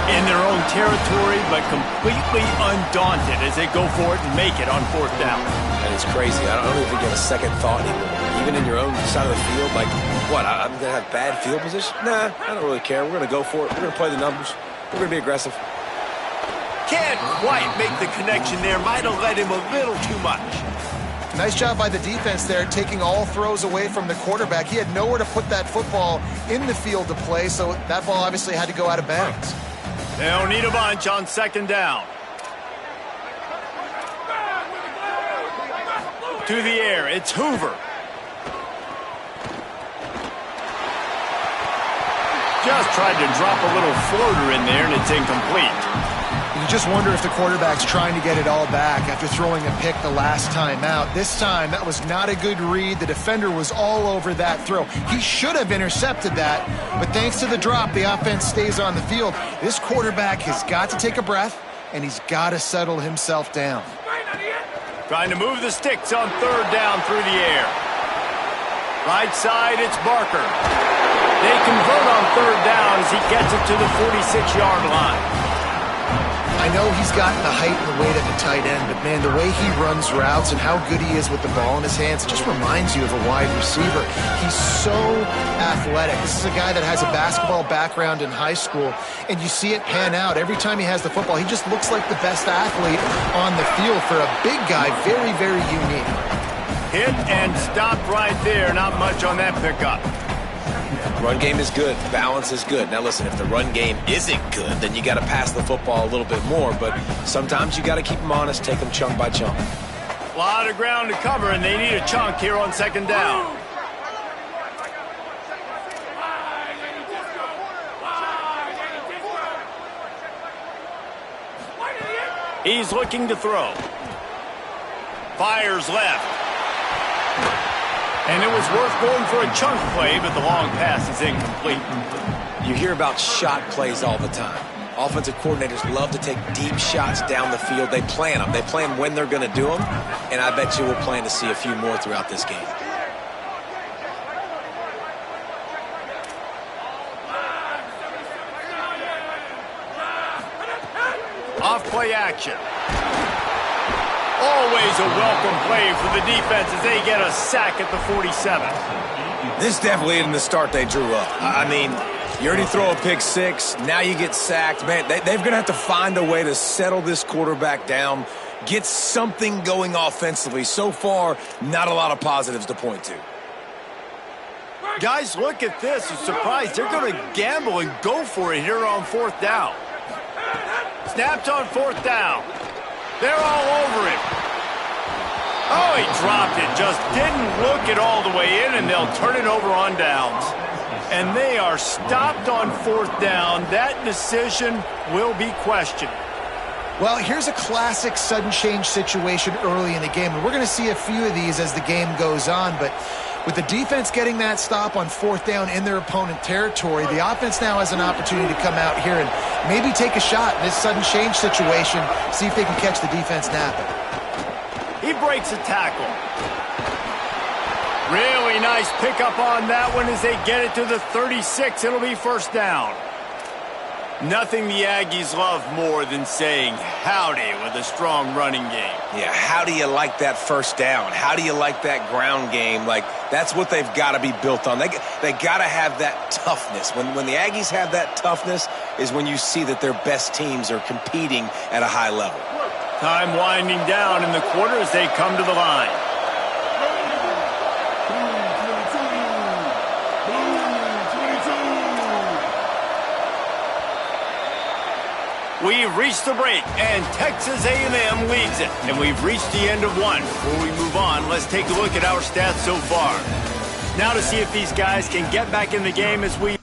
In their own territory, but completely undaunted as they go for it and make it on fourth down. And it's crazy. I don't even get a second thought anymore. Even in your own side of the field, like, what, I'm going to have bad field position? Nah, I don't really care. We're going to go for it. We're going to play the numbers. We're going to be aggressive. Can't quite make the connection there. Might have led him a little too much. Nice job by the defense there, taking all throws away from the quarterback. He had nowhere to put that football in the field to play, so that ball obviously had to go out of bounds. They'll need a bunch on second down. To the air, it's Hoover. Just tried to drop a little floater in there, and it's incomplete. You just wonder if the quarterback's trying to get it all back after throwing a pick the last time out. This time, that was not a good read. The defender was all over that throw. He should have intercepted that, but thanks to the drop, the offense stays on the field. This quarterback has got to take a breath, and he's got to settle himself down. Trying to move the sticks on third down through the air. Right side, it's Barker. They convert on third down as he gets it to the 46-yard line. I know he's gotten the height and the weight at the tight end, but man, the way he runs routes and how good he is with the ball in his hands, it just reminds you of a wide receiver. He's so athletic. This is a guy that has a basketball background in high school, and you see it pan out. Every time he has the football, he just looks like the best athlete on the field. For a big guy, very, very unique. Hit and stopped right there. Not much on that pickup. Run game is good. Balance is good. Now, listen, if the run game isn't good, then you got to pass the football a little bit more. But sometimes you got to keep them honest, take them chunk by chunk. A lot of ground to cover, and they need a chunk here on second down. He's looking to throw. Fires left. And it was worth going for a chunk play, but the long pass is incomplete. You hear about shot plays all the time. Offensive coordinators love to take deep shots down the field. They plan them. They plan when they're going to do them, and I bet you we'll plan to see a few more throughout this game. Off play action. Always a welcome play for the defense as they get a sack at the 47. This definitely isn't the start they drew up. I mean, you already throw a pick six, now you get sacked. Man, they're going to have to find a way to settle this quarterback down, get something going offensively. So far, not a lot of positives to point to. Guys, look at this. I'm surprised. They're going to gamble and go for it here on fourth down. Snapped on fourth down. They're all over it. Oh, he dropped it. Just didn't look it all the way in, and they'll turn it over on downs. And they are stopped on fourth down. That decision will be questioned. Well, here's a classic sudden change situation early in the game. And we're going to see a few of these as the game goes on. But with the defense getting that stop on fourth down in their opponent territory, the offense now has an opportunity to come out here and maybe take a shot in this sudden change situation, see if they can catch the defense napping. He breaks a tackle. Really nice pickup on that one as they get it to the 36. It'll be first down. Nothing the Aggies love more than saying howdy with a strong running game. Yeah, how do you like that first down? How do you like that ground game? Like, that's what they've got to be built on. They got to have that toughness. When the Aggies have that toughness is when you see that their best teams are competing at a high level. Time winding down in the quarter as they come to the line. We've reached the break, and Texas A&M leads it. And we've reached the end of one. Before we move on, let's take a look at our stats so far. Now to see if these guys can get back in the game as we...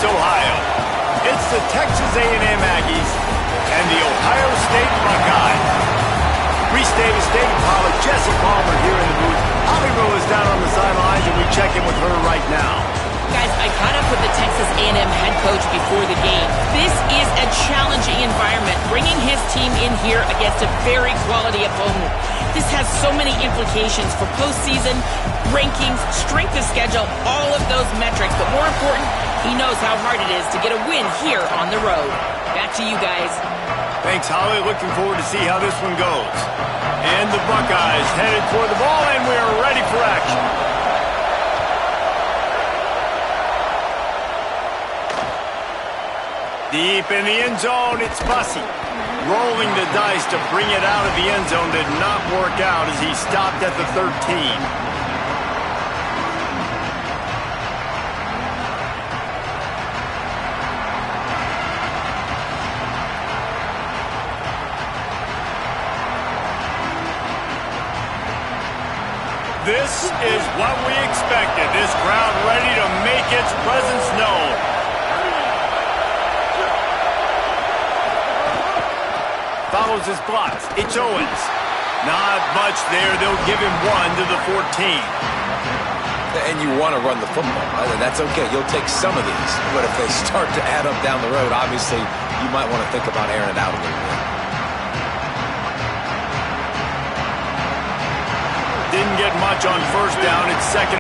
Columbus, Ohio. It's the Texas A&M Aggies and the Ohio State Buckeyes. Reese Davis, David Pollard, Jesse Palmer here in the booth. Holly Rowe is down on the sidelines, and we check in with her right now. Guys, I caught up with the Texas A&M head coach before the game. This is a challenging environment, bringing his team in here against a very quality opponent. This has so many implications for postseason, rankings, strength of schedule, all of those metrics. But more important, he knows how hard it is to get a win here on the road. Back to you guys. Thanks, Holly. Looking forward to see how this one goes. And the Buckeyes headed for the ball, and we are ready for action. Deep in the end zone, it's Bussey. Rolling the dice to bring it out of the end zone did not work out as he stopped at the 13. This is what we expected. This crowd ready to make its presence known. Follows his blocks. It's Owens. Not much there. They'll give him 1 to the 14. And you want to run the football. That's okay. You'll take some of these. But if they start to add up down the road, obviously you might want to think about airing it out a little bit. Didn't get much on first down. It's second.